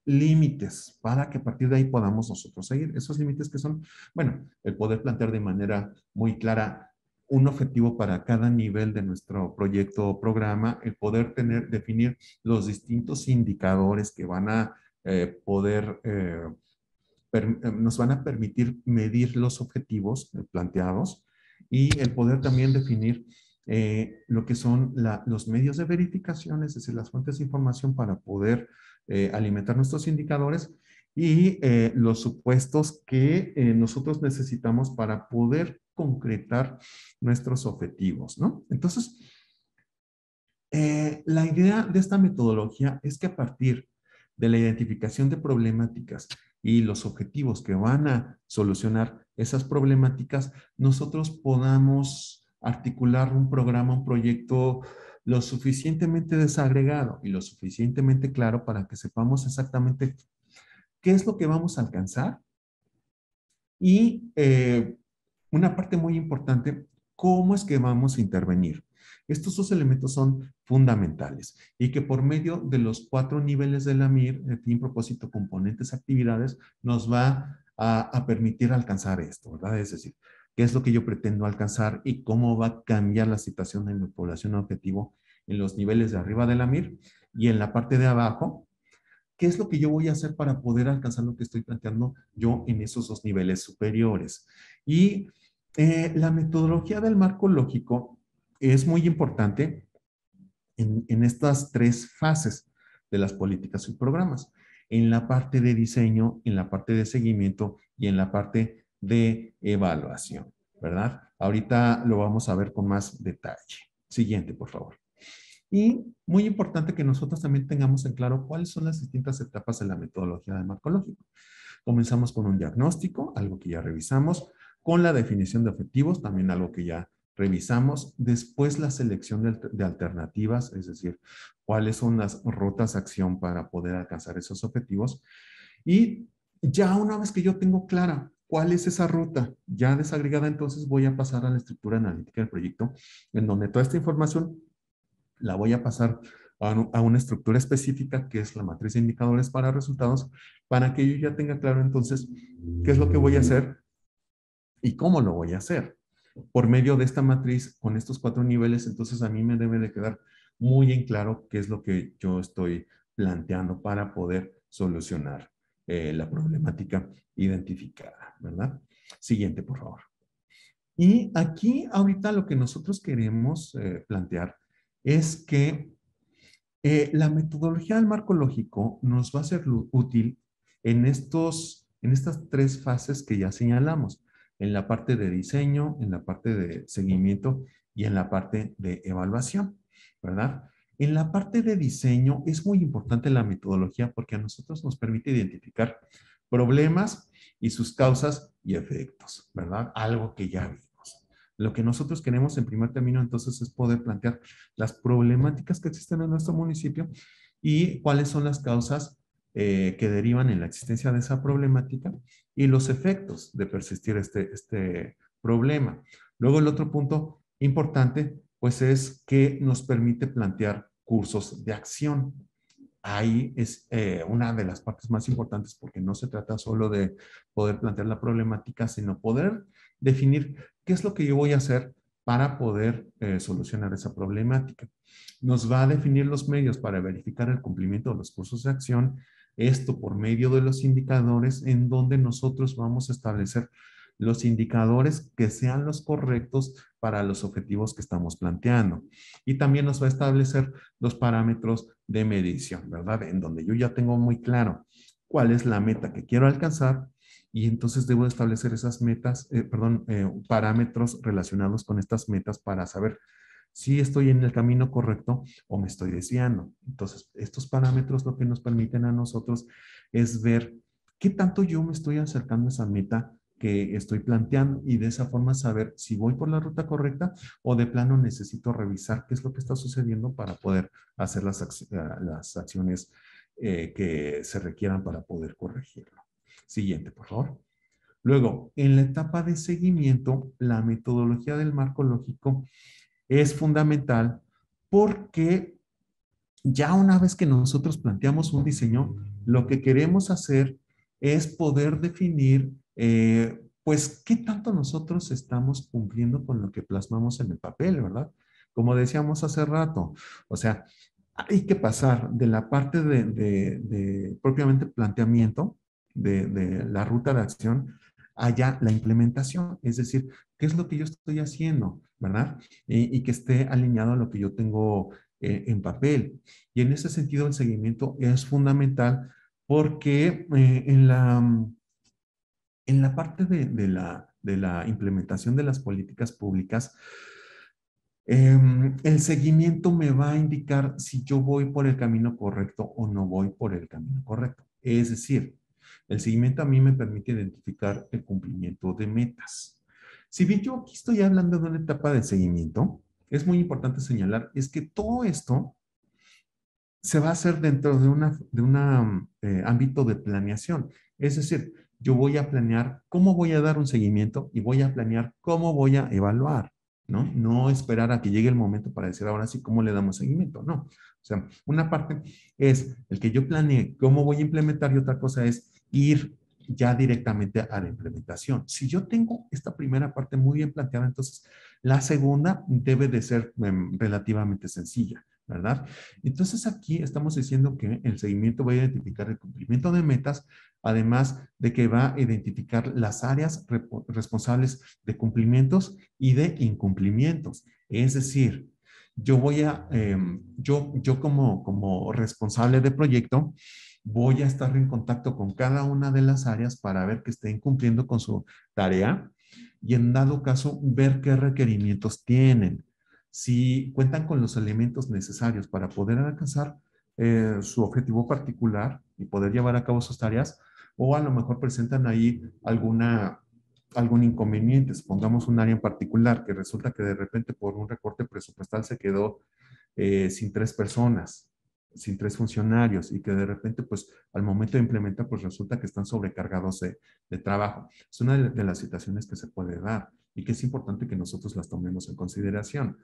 límites para que a partir de ahí podamos nosotros seguir. Esos límites que son, bueno, el poder plantear de manera muy clara un objetivo para cada nivel de nuestro proyecto o programa, el poder definir los distintos indicadores que van a poder nos van a permitir medir los objetivos planteados y el poder también definir lo que son los medios de verificación, es decir, las fuentes de información para poder alimentar nuestros indicadores y los supuestos que nosotros necesitamos para poder concretar nuestros objetivos, ¿no? Entonces, la idea de esta metodología es que a partir de la identificación de problemáticas y los objetivos que van a solucionar esas problemáticas, nosotros podamos articular un programa, un proyecto lo suficientemente desagregado y lo suficientemente claro para que sepamos exactamente qué es lo que vamos a alcanzar y una parte muy importante, cómo es que vamos a intervenir. Estos dos elementos son fundamentales y que por medio de los 4 niveles de la MIR, fin, propósito, componentes, actividades, nos va a permitir alcanzar esto, ¿verdad? Es decir, qué es lo que yo pretendo alcanzar y cómo va a cambiar la situación de mi población objetivo en los niveles de arriba de la MIR y en la parte de abajo, qué es lo que yo voy a hacer para poder alcanzar lo que estoy planteando yo en esos 2 niveles superiores. Y la metodología del marco lógico es muy importante en estas 3 fases de las políticas y programas. En la parte de diseño, en la parte de seguimiento y en la parte de evaluación, ¿verdad? Ahorita lo vamos a ver con más detalle. Siguiente, por favor. Y muy importante que nosotros también tengamos en claro cuáles son las distintas etapas de la metodología del marco lógico. Comenzamos con un diagnóstico, algo que ya revisamos, con la definición de objetivos, también algo que ya revisamos. Después la selección de alternativas, es decir, cuáles son las rutas de acción para poder alcanzar esos objetivos. Y ya una vez que yo tengo clara cuál es esa ruta ya desagregada, entonces voy a pasar a la estructura analítica del proyecto, en donde toda esta información la voy a pasar a una estructura específica que es la matriz de indicadores para resultados, para que yo ya tenga claro entonces qué es lo que voy a hacer y cómo lo voy a hacer. Por medio de esta matriz, con estos 4 niveles, entonces a mí me debe de quedar muy en claro qué es lo que yo estoy planteando para poder solucionar la problemática identificada, ¿verdad? Siguiente, por favor. Y aquí ahorita lo que nosotros queremos plantear es que la metodología del marco lógico nos va a ser útil en estas 3 fases que ya señalamos, en la parte de diseño, en la parte de seguimiento y en la parte de evaluación, ¿verdad? En la parte de diseño es muy importante la metodología porque a nosotros nos permite identificar problemas y sus causas y efectos, ¿verdad? Algo que ya vimos. Lo que nosotros queremos en primer término entonces es poder plantear las problemáticas que existen en nuestro municipio y cuáles son las causas que derivan en la existencia de esa problemática y los efectos de persistir este problema. Luego el otro punto importante pues es que nos permite plantear cursos de acción. Ahí es una de las partes más importantes porque no se trata solo de poder plantear la problemática, sino poder definir qué es lo que yo voy a hacer para poder solucionar esa problemática. Nos va a definir los medios para verificar el cumplimiento de los cursos de acción, esto por medio de los indicadores en donde nosotros vamos a establecer los indicadores que sean los correctos para los objetivos que estamos planteando. Y también nos va a establecer los parámetros de medición, ¿verdad? En donde yo ya tengo muy claro cuál es la meta que quiero alcanzar y entonces debo establecer esas metas, parámetros relacionados con estas metas para saber si estoy en el camino correcto o me estoy desviando. Entonces, estos parámetros lo que nos permiten a nosotros es ver qué tanto yo me estoy acercando a esa meta que estoy planteando y de esa forma saber si voy por la ruta correcta o de plano necesito revisar qué es lo que está sucediendo para poder hacer las acciones que se requieran para poder corregirlo. Siguiente, por favor. Luego, en la etapa de seguimiento, la metodología del marco lógico es fundamental porque ya una vez que nosotros planteamos un diseño, lo que queremos hacer es poder definir, pues, qué tanto nosotros estamos cumpliendo con lo que plasmamos en el papel, ¿verdad? Como decíamos hace rato, o sea, hay que pasar de la parte de propiamente planteamiento, de la ruta de acción haya la implementación, es decir, qué es lo que yo estoy haciendo, ¿verdad? Y que esté alineado a lo que yo tengo en papel. Y en ese sentido, el seguimiento es fundamental porque en la parte de la implementación de las políticas públicas, el seguimiento me va a indicar si yo voy por el camino correcto o no voy por el camino correcto. Es decir, el seguimiento a mí me permite identificar el cumplimiento de metas. Si bien yo aquí estoy hablando de una etapa de seguimiento, es muy importante señalar, es que todo esto se va a hacer dentro de un ámbito de planeación. Es decir, yo voy a planear cómo voy a dar un seguimiento y voy a planear cómo voy a evaluar, ¿no? No esperar a que llegue el momento para decir ahora sí cómo le damos seguimiento, no. O sea, una parte es el que yo planee cómo voy a implementar y otra cosa es ir ya directamente a la implementación. Si yo tengo esta primera parte muy bien planteada, entonces la segunda debe de ser relativamente sencilla, ¿verdad? Entonces aquí estamos diciendo que el seguimiento va a identificar el cumplimiento de metas, además de que va a identificar las áreas responsables de cumplimientos y de incumplimientos. Es decir, yo como responsable de proyecto, voy a estar en contacto con cada una de las áreas para ver que estén cumpliendo con su tarea y en dado caso ver qué requerimientos tienen, si cuentan con los elementos necesarios para poder alcanzar su objetivo particular y poder llevar a cabo sus tareas, o a lo mejor presentan ahí algún inconveniente. Supongamos un área en particular que resulta que de repente por un recorte presupuestal se quedó sin 3 personas, sin 3 funcionarios y que de repente pues al momento de implementar pues resulta que están sobrecargados de trabajo. Es una de las situaciones que se puede dar y que es importante que nosotros las tomemos en consideración.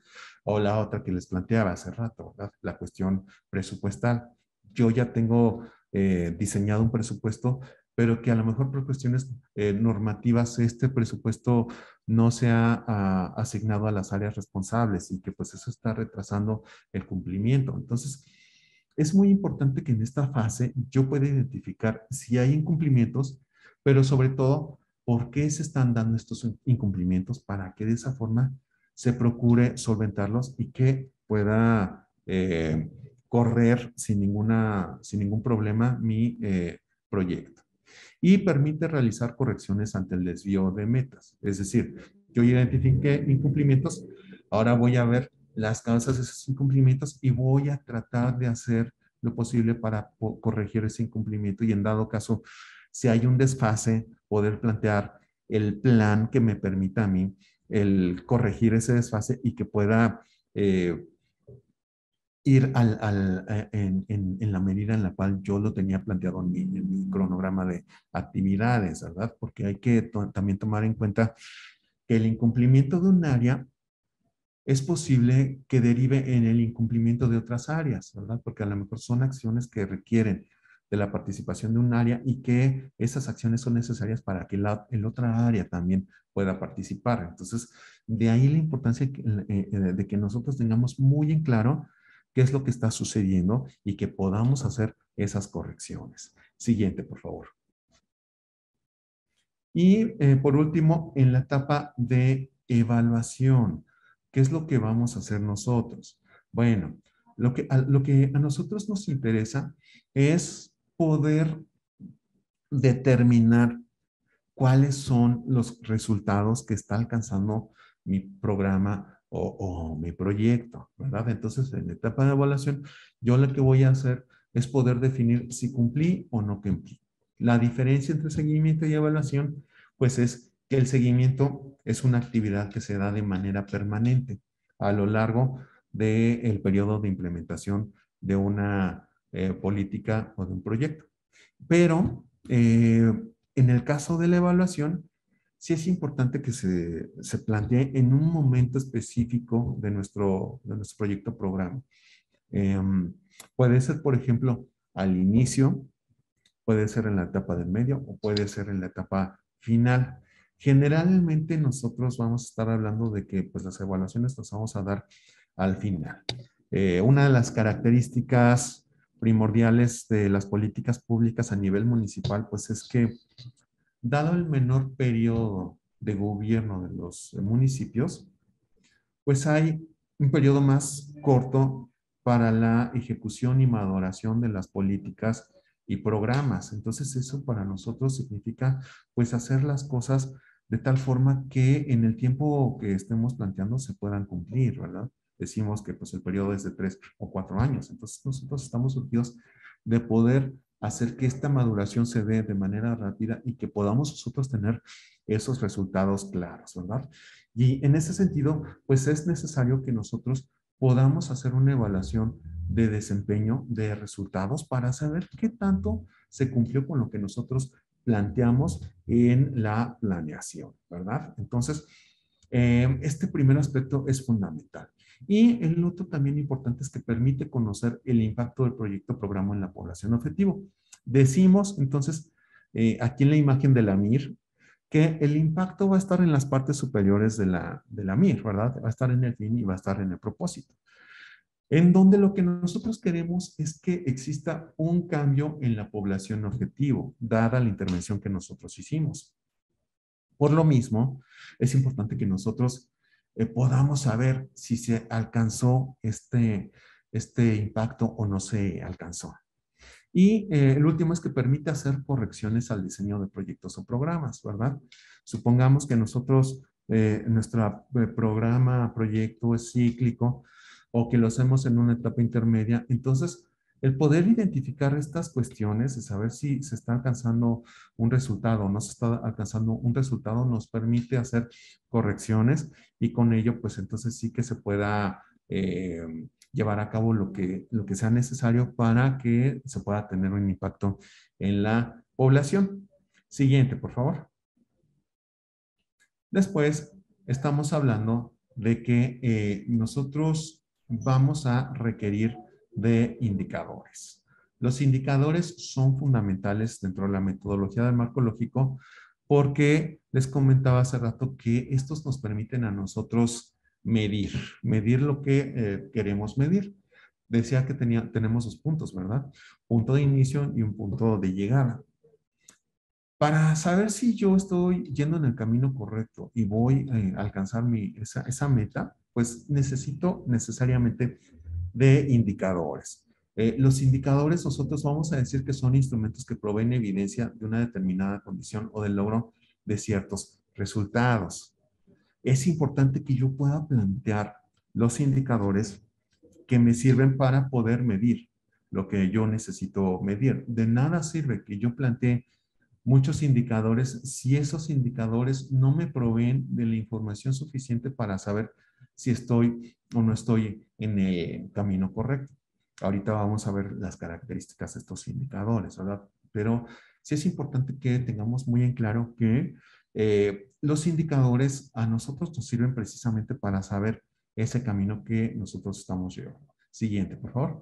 O la otra que les planteaba hace rato, ¿verdad? La cuestión presupuestal. Yo ya tengo diseñado un presupuesto, pero que a lo mejor por cuestiones normativas este presupuesto no se ha asignado a las áreas responsables y que pues eso está retrasando el cumplimiento. Entonces, es muy importante que en esta fase yo pueda identificar si hay incumplimientos, pero sobre todo, por qué se están dando estos incumplimientos para que de esa forma se procure solventarlos y que pueda correr sin ningún problema mi proyecto. Y permite realizar correcciones ante el desvío de metas. Es decir, yo identifiqué incumplimientos, ahora voy a ver las causas de esos incumplimientos y voy a tratar de hacer lo posible para corregir ese incumplimiento y en dado caso, si hay un desfase, poder plantear el plan que me permita a mí el corregir ese desfase y que pueda ir en la medida en la cual yo lo tenía planteado en mi cronograma de actividades, ¿verdad? Porque hay que también tomar en cuenta que el incumplimiento de un área es posible que derive en el incumplimiento de otras áreas, ¿verdad? Porque a lo mejor son acciones que requieren de la participación de un área y que esas acciones son necesarias para que el otra área también pueda participar. Entonces, de ahí la importancia de que nosotros tengamos muy en claro qué es lo que está sucediendo y que podamos hacer esas correcciones. Siguiente, por favor. Y por último, en la etapa de evaluación, ¿qué es lo que vamos a hacer nosotros? Bueno, lo que a nosotros nos interesa es poder determinar cuáles son los resultados que está alcanzando mi programa o mi proyecto, ¿verdad? Entonces, en la etapa de evaluación, yo lo que voy a hacer es poder definir si cumplí o no cumplí. La diferencia entre seguimiento y evaluación, pues es que el seguimiento es una actividad que se da de manera permanente a lo largo del periodo de implementación de una política o de un proyecto. Pero en el caso de la evaluación, sí es importante que se plantee en un momento específico de nuestro proyecto o programa. Puede ser, por ejemplo, al inicio, puede ser en la etapa del medio o puede ser en la etapa final. Generalmente nosotros vamos a estar hablando de que pues, las evaluaciones las vamos a dar al final. Una de las características primordiales de las políticas públicas a nivel municipal, pues es que, dado el menor periodo de gobierno de los municipios, pues hay un periodo más corto para la ejecución y maduración de las políticas y programas. Entonces eso para nosotros significa pues hacer las cosas de tal forma que en el tiempo que estemos planteando se puedan cumplir, ¿verdad? Decimos que pues el periodo es de 3 o 4 años. Entonces nosotros estamos urgidos de poder hacer que esta maduración se dé de manera rápida y que podamos nosotros tener esos resultados claros, ¿verdad? Y en ese sentido, pues es necesario que nosotros podamos hacer una evaluación de desempeño, de resultados, para saber qué tanto se cumplió con lo que nosotros planteamos en la planeación, ¿verdad? Entonces, este primer aspecto es fundamental. Y el otro también importante es que permite conocer el impacto del proyecto o programa en la población objetivo. Decimos, entonces, aquí en la imagen de la MIR, que el impacto va a estar en las partes superiores de la MIR, ¿verdad? Va a estar en el fin y va a estar en el propósito. En donde lo que nosotros queremos es que exista un cambio en la población objetivo, dada la intervención que nosotros hicimos. Por lo mismo, es importante que nosotros podamos saber si se alcanzó este impacto o no se alcanzó. Y el último es que permite hacer correcciones al diseño de proyectos o programas, ¿verdad? Supongamos que nosotros, nuestro programa, proyecto es cíclico o que lo hacemos en una etapa intermedia. Entonces, el poder identificar estas cuestiones y saber si se está alcanzando un resultado o no se está alcanzando un resultado nos permite hacer correcciones y con ello, pues entonces sí que se pueda llevar a cabo lo que sea necesario para que se pueda tener un impacto en la población. Siguiente, por favor. Después, estamos hablando de que nosotros vamos a requerir de indicadores. Los indicadores son fundamentales dentro de la metodología del marco lógico porque les comentaba hace rato que estos nos permiten a nosotros medir lo que queremos medir. Decía que tenemos dos puntos, ¿verdad? Punto de inicio y un punto de llegada. Para saber si yo estoy yendo en el camino correcto y voy a alcanzar esa meta, pues necesito necesariamente de indicadores. Los indicadores nosotros vamos a decir que son instrumentos que proveen evidencia de una determinada condición o del logro de ciertos resultados. Es importante que yo pueda plantear los indicadores que me sirven para poder medir lo que yo necesito medir. De nada sirve que yo plantee muchos indicadores si esos indicadores no me proveen de la información suficiente para saber si estoy o no estoy en el camino correcto. Ahorita vamos a ver las características de estos indicadores, ¿verdad? Pero sí es importante que tengamos muy en claro que los indicadores a nosotros nos sirven precisamente para saber ese camino que nosotros estamos llevando. Siguiente, por favor.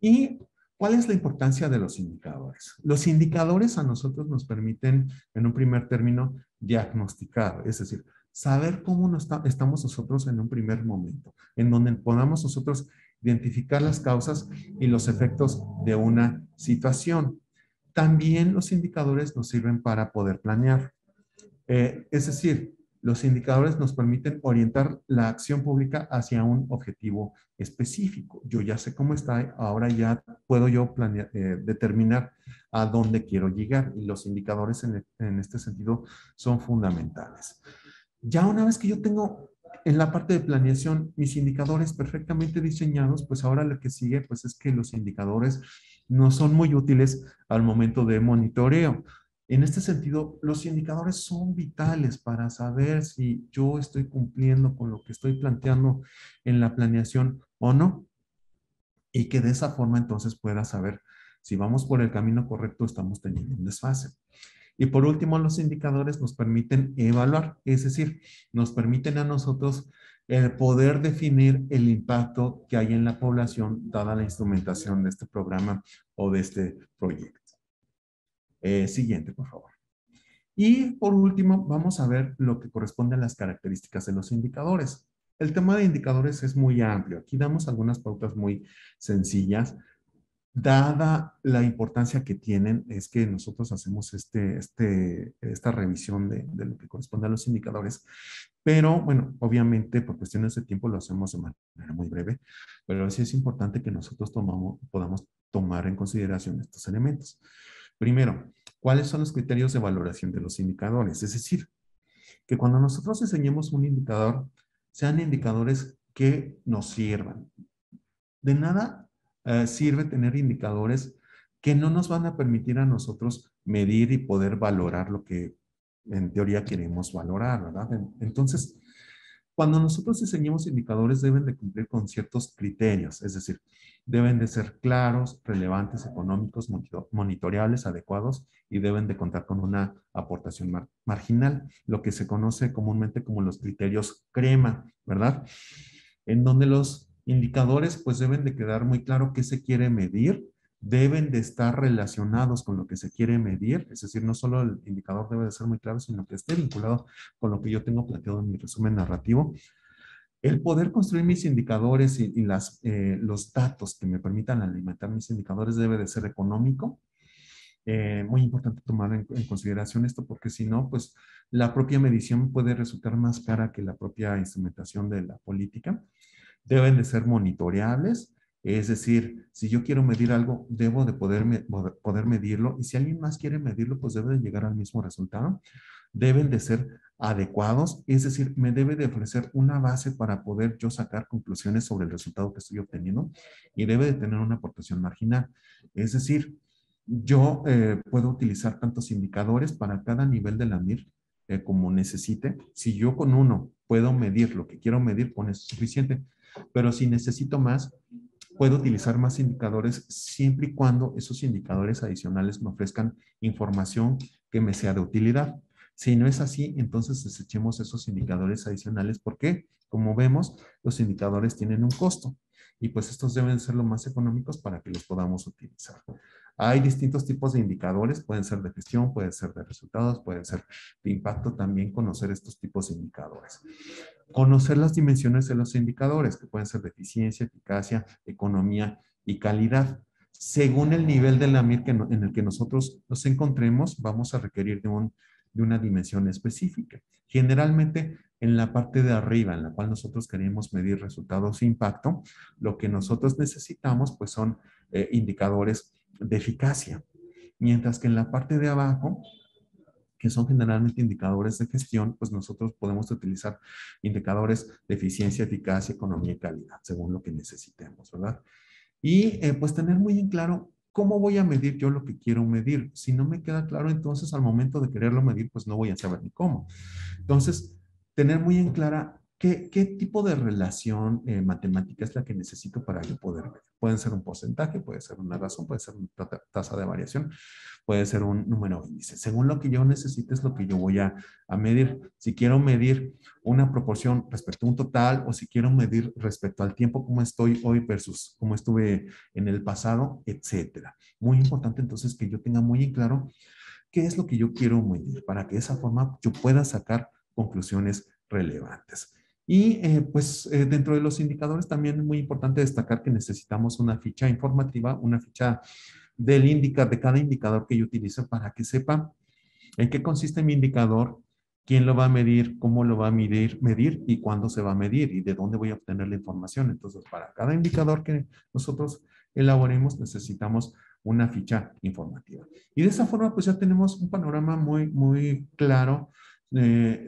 Y ¿cuál es la importancia de los indicadores? Los indicadores a nosotros nos permiten, en un primer término, diagnosticar, es decir, saber cómo estamos nosotros en un primer momento, en donde podamos nosotros identificar las causas y los efectos de una situación. También los indicadores nos sirven para poder planear. Es decir, los indicadores nos permiten orientar la acción pública hacia un objetivo específico. Yo ya sé cómo está, ahora ya puedo yo determinar a dónde quiero llegar y los indicadores en este sentido son fundamentales. Ya una vez que yo tengo en la parte de planeación mis indicadores perfectamente diseñados, pues ahora lo que sigue pues es que los indicadores no son muy útiles al momento de monitoreo. En este sentido, los indicadores son vitales para saber si yo estoy cumpliendo con lo que estoy planteando en la planeación o no. Y que de esa forma entonces pueda saber si vamos por el camino correcto o estamos teniendo un desfase. Y por último, los indicadores nos permiten evaluar, es decir, nos permiten a nosotros poder definir el impacto que hay en la población dada la instrumentación de este programa o de este proyecto. Siguiente, por favor. Y por último, vamos a ver lo que corresponde a las características de los indicadores. El tema de indicadores es muy amplio. Aquí damos algunas pautas muy sencillas dada la importancia que tienen, es que nosotros hacemos esta revisión de lo que corresponde a los indicadores, pero bueno, obviamente por cuestiones de tiempo lo hacemos de manera muy breve, pero sí es importante que nosotros podamos tomar en consideración estos elementos. Primero, ¿cuáles son los criterios de valoración de los indicadores? Es decir, que cuando nosotros diseñemos un indicador, sean indicadores que nos sirvan. De nada sirve tener indicadores que no nos van a permitir a nosotros medir y poder valorar lo que en teoría queremos valorar, ¿verdad? Entonces, cuando nosotros diseñemos indicadores deben de cumplir con ciertos criterios, es decir, deben de ser claros, relevantes, económicos, monitoreables, adecuados y deben de contar con una aportación marginal, lo que se conoce comúnmente como los criterios crema, ¿verdad? En donde los indicadores pues deben de quedar muy claro qué se quiere medir, deben de estar relacionados con lo que se quiere medir, es decir, no solo el indicador debe de ser muy claro, sino que esté vinculado con lo que yo tengo planteado en mi resumen narrativo. El poder construir mis indicadores y los datos que me permitan alimentar mis indicadores debe de ser económico. Muy importante tomar en consideración esto porque si no, pues la propia medición puede resultar más cara que la propia instrumentación de la política. Deben de ser monitoreables, es decir, si yo quiero medir algo, debo de poder medirlo y si alguien más quiere medirlo, pues debe de llegar al mismo resultado. Deben de ser adecuados, es decir, me debe de ofrecer una base para poder yo sacar conclusiones sobre el resultado que estoy obteniendo y debe de tener una aportación marginal. Es decir, yo puedo utilizar tantos indicadores para cada nivel de la MIR como necesite. Si yo con uno puedo medir lo que quiero medir, con eso es suficiente. Pero si necesito más, puedo utilizar más indicadores siempre y cuando esos indicadores adicionales me ofrezcan información que me sea de utilidad. Si no es así, entonces desechemos esos indicadores adicionales porque, como vemos, los indicadores tienen un costo y pues estos deben ser lo más económicos para que los podamos utilizar. Hay distintos tipos de indicadores, pueden ser de gestión, pueden ser de resultados, pueden ser de impacto, también conocer estos tipos de indicadores. Conocer las dimensiones de los indicadores, que pueden ser de eficiencia, eficacia, economía y calidad. Según el nivel de la MIR en el que nosotros nos encontremos, vamos a requerir de una dimensión específica. Generalmente, en la parte de arriba, en la cual nosotros queremos medir resultados e impacto, lo que nosotros necesitamos, pues son indicadores de eficacia. Mientras que en la parte de abajo, que son generalmente indicadores de gestión, pues nosotros podemos utilizar indicadores de eficiencia, eficacia, economía y calidad, según lo que necesitemos, ¿verdad? Y pues tener muy en claro cómo voy a medir yo lo que quiero medir. Si no me queda claro, entonces al momento de quererlo medir, pues no voy a saber ni cómo. Entonces, tener muy en clara qué tipo de relación matemática es la que necesito para yo poder ver. Pueden ser un porcentaje, puede ser una razón, puede ser una tasa de variación, puede ser un número índice. Según lo que yo necesite es lo que yo voy a medir. Si quiero medir una proporción respecto a un total o si quiero medir respecto al tiempo, cómo estoy hoy versus cómo estuve en el pasado, etcétera. Muy importante entonces que yo tenga muy en claro qué es lo que yo quiero medir para que de esa forma yo pueda sacar conclusiones relevantes. Y dentro de los indicadores también es muy importante destacar que necesitamos una ficha informativa, una ficha de cada indicador que yo utilice para que sepa en qué consiste mi indicador, quién lo va a medir, cómo lo va a medir y cuándo se va a medir y de dónde voy a obtener la información. Entonces, para cada indicador que nosotros elaboremos, necesitamos una ficha informativa. Y de esa forma, pues ya tenemos un panorama muy claro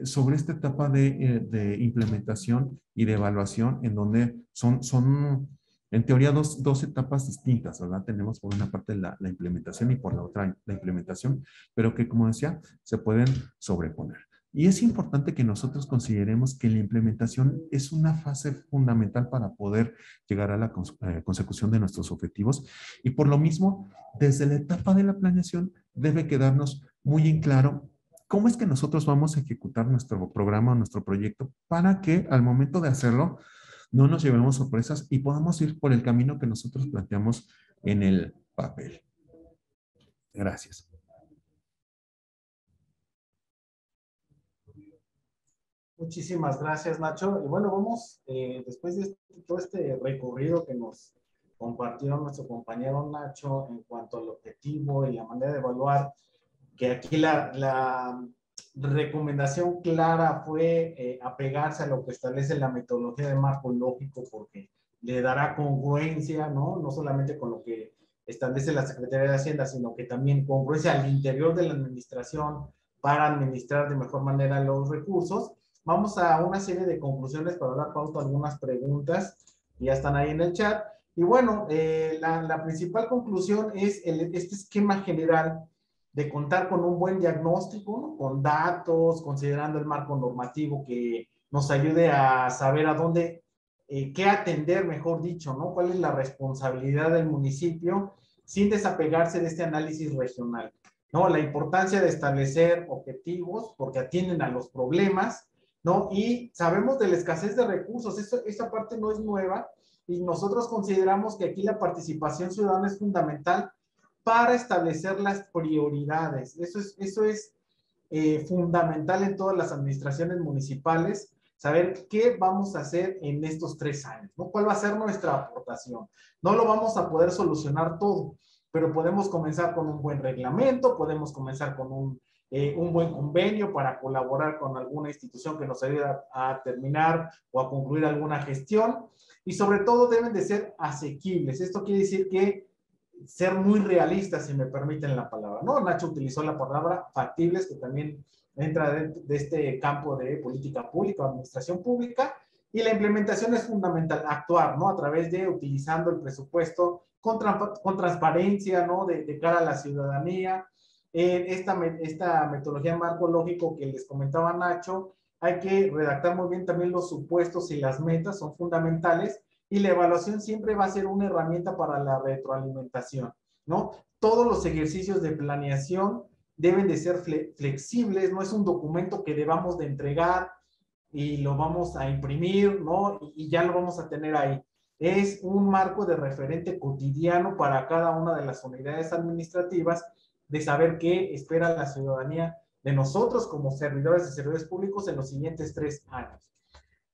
sobre esta etapa de implementación y de evaluación, en donde son en teoría dos etapas distintas, ¿verdad? Tenemos por una parte la implementación y por la otra la implementación, pero que, como decía, se pueden sobreponer. Y es importante que nosotros consideremos que la implementación es una fase fundamental para poder llegar a la consecución de nuestros objetivos y por lo mismo, desde la etapa de la planeación debe quedarnos muy en claro cómo es que nosotros vamos a ejecutar nuestro programa o nuestro proyecto para que al momento de hacerlo no nos llevemos sorpresas y podamos ir por el camino que nosotros planteamos en el papel. Gracias.
Muchísimas gracias, Nacho. Y bueno, vamos, después de todo este recorrido que nos compartió nuestro compañero Nacho en cuanto al objetivo y la manera de evaluar, que aquí la recomendación clara fue apegarse a lo que establece la metodología de marco lógico, porque le dará congruencia, ¿no? No solamente con lo que establece la Secretaría de Hacienda, sino que también congruencia al interior de la administración para administrar de mejor manera los recursos. Vamos a una serie de conclusiones para dar pauta a algunas preguntas, que ya están ahí en el chat. Y bueno, la principal conclusión es este esquema general de contar con un buen diagnóstico, ¿no? Con datos, considerando el marco normativo que nos ayude a saber a dónde, qué atender, mejor dicho, ¿no? Cuál es la responsabilidad del municipio sin desapegarse de este análisis regional, ¿no? La importancia de establecer objetivos porque atienden a los problemas, ¿no? Y sabemos de la escasez de recursos, esta parte no es nueva y nosotros consideramos que aquí la participación ciudadana es fundamental para establecer las prioridades. Eso es fundamental en todas las administraciones municipales, saber qué vamos a hacer en estos 3 años, ¿no? ¿Cuál va a ser nuestra aportación? No lo vamos a poder solucionar todo, pero podemos comenzar con un buen reglamento, podemos comenzar con un buen convenio para colaborar con alguna institución que nos ayude a terminar o a concluir alguna gestión, y sobre todo deben de ser asequibles. Esto quiere decir que ser muy realistas, si me permiten la palabra, ¿no? Nacho utilizó la palabra factibles, que también entra de este campo de política pública o administración pública, y la implementación es fundamental, actuar, ¿no? A través de utilizando el presupuesto con transparencia, ¿no? De cara a la ciudadanía. Esta metodología en marco lógico que les comentaba Nacho, hay que redactar muy bien también los supuestos y las metas, son fundamentales, y la evaluación siempre va a ser una herramienta para la retroalimentación, ¿no? Todos los ejercicios de planeación deben de ser flexibles, no es un documento que debamos de entregar y lo vamos a imprimir, ¿no? Y ya lo vamos a tener ahí. Es un marco de referente cotidiano para cada una de las unidades administrativas, de saber qué espera la ciudadanía de nosotros como servidores de servidores públicos en los siguientes 3 años.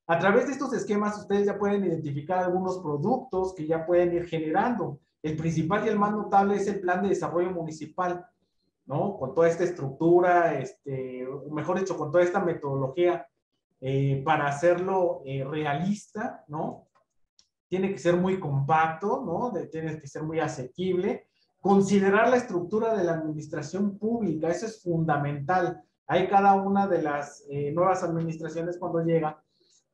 A través de estos esquemas, ustedes ya pueden identificar algunos productos que ya pueden ir generando. El principal y el más notable es el plan de desarrollo municipal, ¿no? Con toda esta estructura, mejor dicho, con toda esta metodología para hacerlo realista, ¿no? Tiene que ser muy compacto, ¿no? Tiene que ser muy asequible. Considerar la estructura de la administración pública, eso es fundamental. Hay cada una de las nuevas administraciones cuando llega,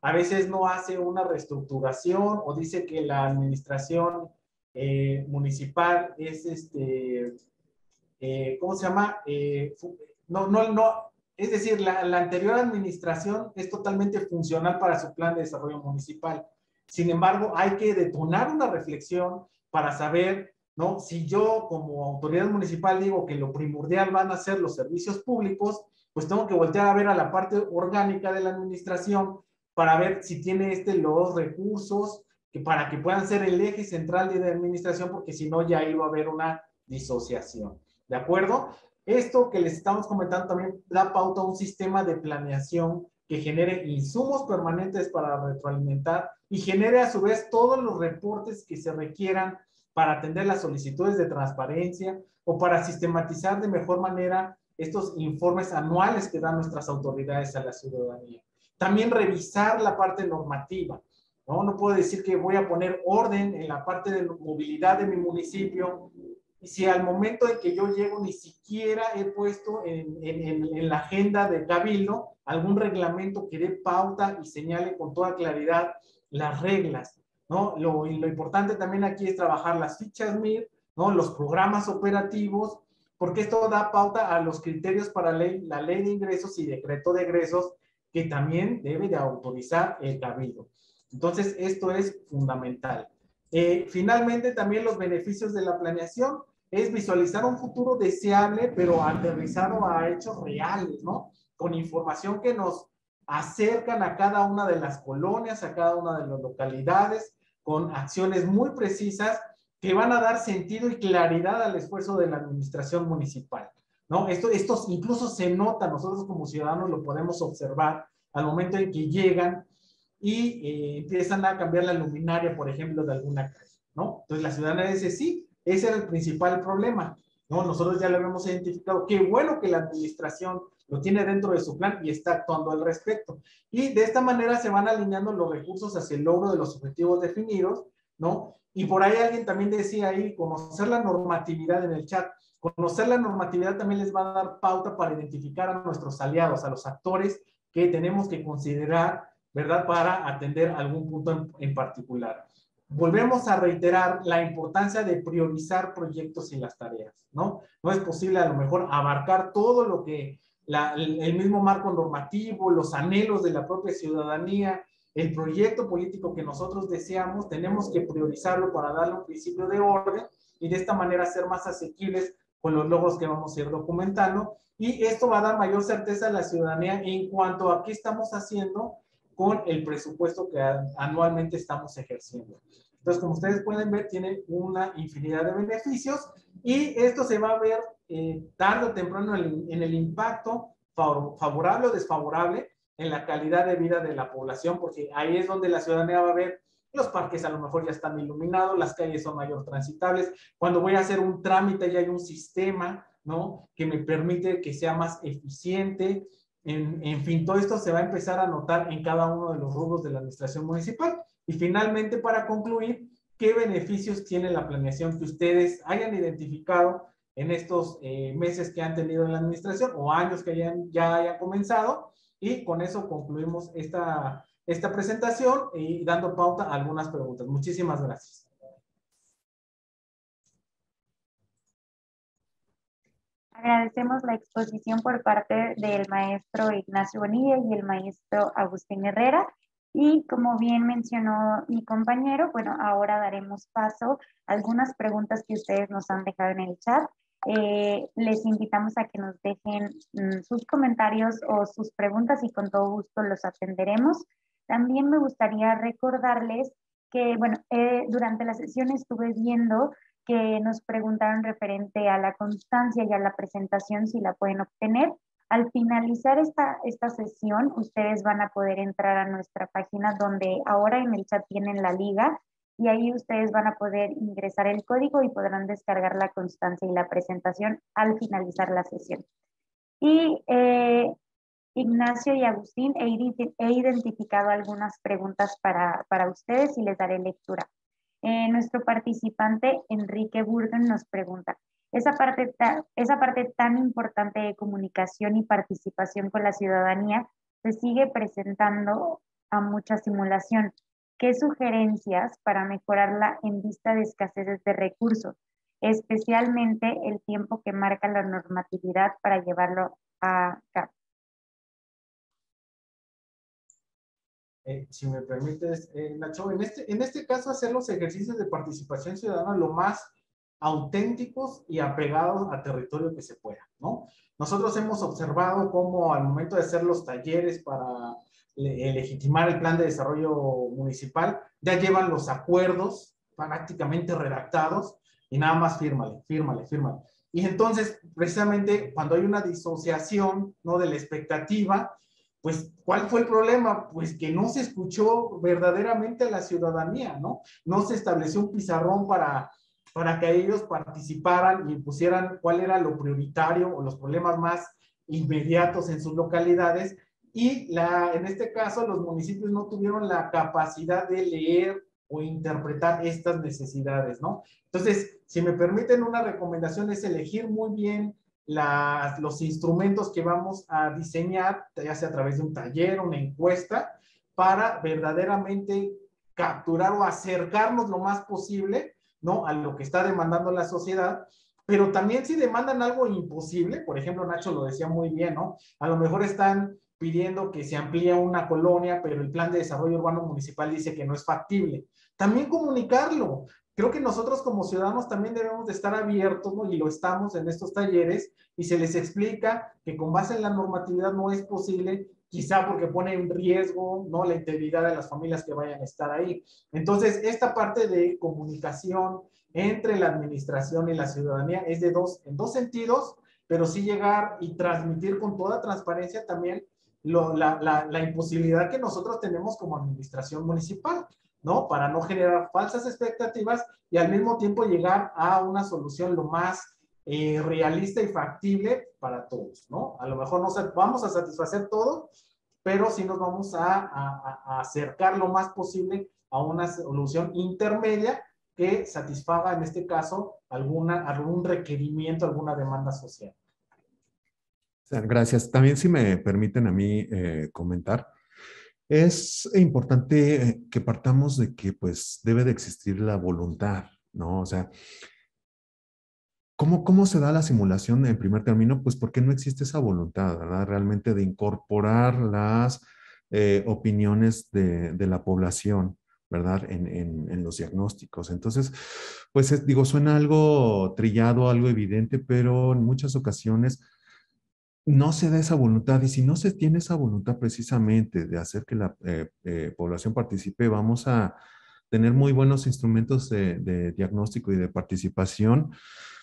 a veces no hace una reestructuración o dice que la administración municipal es ¿cómo se llama? No, es decir, la anterior administración es totalmente funcional para su plan de desarrollo municipal. Sin embargo, hay que detonar una reflexión para saber, ¿no? Si yo como autoridad municipal digo que lo primordial van a ser los servicios públicos, pues tengo que voltear a ver a la parte orgánica de la administración para ver si tiene los recursos para que puedan ser el eje central de la administración, porque si no ya ahí va a haber una disociación. ¿De acuerdo? Esto que les estamos comentando también da pauta a un sistema de planeación que genere insumos permanentes para retroalimentar y genere a su vez todos los reportes que se requieran para atender las solicitudes de transparencia o para sistematizar de mejor manera estos informes anuales que dan nuestras autoridades a la ciudadanía. También revisar la parte normativa, ¿no? No puedo decir que voy a poner orden en la parte de movilidad de mi municipio y si al momento en que yo llego ni siquiera he puesto en la agenda de Cabildo algún reglamento que dé pauta y señale con toda claridad las reglas, ¿no? Lo importante también aquí es trabajar las fichas MIR, ¿no? Los programas operativos, porque esto da pauta a los criterios para la ley de ingresos y decreto de egresos que también debe de autorizar el Cabildo. Entonces, esto es fundamental. Finalmente, también los beneficios de la planeación es visualizar un futuro deseable, pero aterrizado a hechos reales, ¿no? Con información que nos acercan a cada una de las colonias, a cada una de las localidades, con acciones muy precisas que van a dar sentido y claridad al esfuerzo de la administración municipal, ¿no? Esto incluso se nota, nosotros como ciudadanos lo podemos observar al momento en que llegan y empiezan a cambiar la luminaria, por ejemplo, de alguna calle. ¿no? Entonces la ciudadanía dice, sí, ese era el principal problema, ¿no? Nosotros ya lo habíamos identificado, qué bueno que la administración lo tiene dentro de su plan y está actuando al respecto. Y de esta manera se van alineando los recursos hacia el logro de los objetivos definidos, ¿no? Y por ahí alguien también decía ahí, conocer la normatividad en el chat. Conocer la normatividad también les va a dar pauta para identificar a nuestros aliados, a los actores que tenemos que considerar, ¿verdad?, para atender algún punto en particular. Volvemos a reiterar la importancia de priorizar proyectos y las tareas, ¿no? No es posible a lo mejor abarcar todo lo que el mismo marco normativo, los anhelos de la propia ciudadanía, el proyecto político que nosotros deseamos, tenemos que priorizarlo para darle un principio de orden y de esta manera ser más asequibles con los logros que vamos a ir documentando. Y esto va a dar mayor certeza a la ciudadanía en cuanto a qué estamos haciendo con el presupuesto que anualmente estamos ejerciendo. Entonces, como ustedes pueden ver, tiene una infinidad de beneficios y esto se va a ver tarde o temprano en el impacto favorable o desfavorable en la calidad de vida de la población, porque ahí es donde la ciudadanía va a ver los parques a lo mejor ya están iluminados, las calles son mayor transitables. Cuando voy a hacer un trámite ya hay un sistema, ¿no?, que me permite que sea más eficiente. En fin, todo esto se va a empezar a notar en cada uno de los rubros de la administración municipal. Y finalmente, para concluir, ¿qué beneficios tiene la planeación que ustedes hayan identificado en estos meses que han tenido en la administración o años que ya hayan comenzado? Y con eso concluimos esta presentación y dando pauta a algunas preguntas. Muchísimas gracias.
Agradecemos la exposición por parte del maestro Ignacio Bonilla y el maestro Agustín Herrera. Y como bien mencionó mi compañero, bueno, ahora daremos paso a algunas preguntas que ustedes nos han dejado en el chat. Les invitamos a que nos dejen sus comentarios o sus preguntas y con todo gusto los atenderemos. También me gustaría recordarles que, bueno, durante la sesión estuve viendo que nos preguntaron referente a la constancia y a la presentación, si la pueden obtener. Al finalizar esta sesión, ustedes van a poder entrar a nuestra página donde ahora en el chat tienen la liga y ahí ustedes van a poder ingresar el código y podrán descargar la constancia y la presentación al finalizar la sesión. Y Ignacio y Agustín, he identificado algunas preguntas para ustedes y les daré lectura. Nuestro participante, Enrique Burden, nos pregunta, esa parte tan importante de comunicación y participación con la ciudadanía se sigue presentando a mucha simulación. ¿Qué sugerencias para mejorarla en vista de escaseces de recursos, especialmente el tiempo que marca la normatividad para llevarlo a cabo?
Si me permites, Nacho, en este caso hacer los ejercicios de participación ciudadana lo más auténticos y apegados a territorio que se pueda, ¿no? Nosotros hemos observado cómo al momento de hacer los talleres para legitimar el plan de desarrollo municipal, ya llevan los acuerdos prácticamente redactados y nada más fírmale. Y entonces, precisamente, cuando hay una disociación, ¿no?, de la expectativa, pues, ¿cuál fue el problema? Pues que no se escuchó verdaderamente a la ciudadanía, ¿no? No se estableció un pizarrón para que ellos participaran y pusieran cuál era lo prioritario o los problemas más inmediatos en sus localidades. Y en este caso, los municipios no tuvieron la capacidad de leer o interpretar estas necesidades, ¿no? Entonces, si me permiten, una recomendación es elegir muy bien los instrumentos que vamos a diseñar, ya sea a través de un taller, una encuesta, para verdaderamente capturar o acercarnos lo más posible, ¿no?, a lo que está demandando la sociedad. Pero también si demandan algo imposible, por ejemplo, Nacho lo decía muy bien, ¿no? A lo mejor están pidiendo que se amplíe una colonia, pero el plan de desarrollo urbano municipal dice que no es factible. También comunicarlo. Creo que nosotros como ciudadanos también debemos de estar abiertos, ¿no?, y lo estamos en estos talleres, y se les explica que con base en la normatividad no es posible, quizá porque pone en riesgo, ¿no?, la integridad de las familias que vayan a estar ahí. Entonces, esta parte de comunicación entre la administración y la ciudadanía es en dos sentidos, pero sí llegar y transmitir con toda transparencia también la imposibilidad que nosotros tenemos como administración municipal. ¿no? Para no generar falsas expectativas y al mismo tiempo llegar a una solución lo más realista y factible para todos, ¿no? A lo mejor no vamos a satisfacer todo, pero sí nos vamos a acercar lo más posible a una solución intermedia que satisfaga, en este caso, algún requerimiento, alguna demanda social.
Gracias. También si me permiten a mí comentar, es importante que partamos de que pues debe de existir la voluntad, ¿no? O sea, ¿cómo se da la simulación en primer término? Pues porque no existe esa voluntad, ¿verdad? Realmente de incorporar las opiniones de la población, ¿verdad? En los diagnósticos. Entonces, pues digo, suena algo trillado, algo evidente, pero en muchas ocasiones no se da esa voluntad y si no se tiene esa voluntad precisamente de hacer que la población participe, vamos a tener muy buenos instrumentos de diagnóstico y de participación,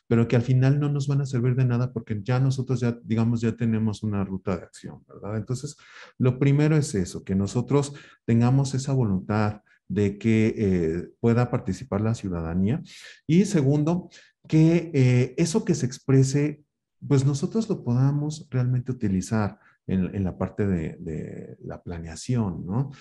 pero que al final no nos van a servir de nada porque ya nosotros ya, digamos, ya tenemos una ruta de acción, ¿verdad? Entonces, lo primero es eso, que nosotros tengamos esa voluntad de que pueda participar la ciudadanía y segundo, que eso que se exprese pues nosotros lo podamos realmente utilizar en la parte de la planeación, ¿no?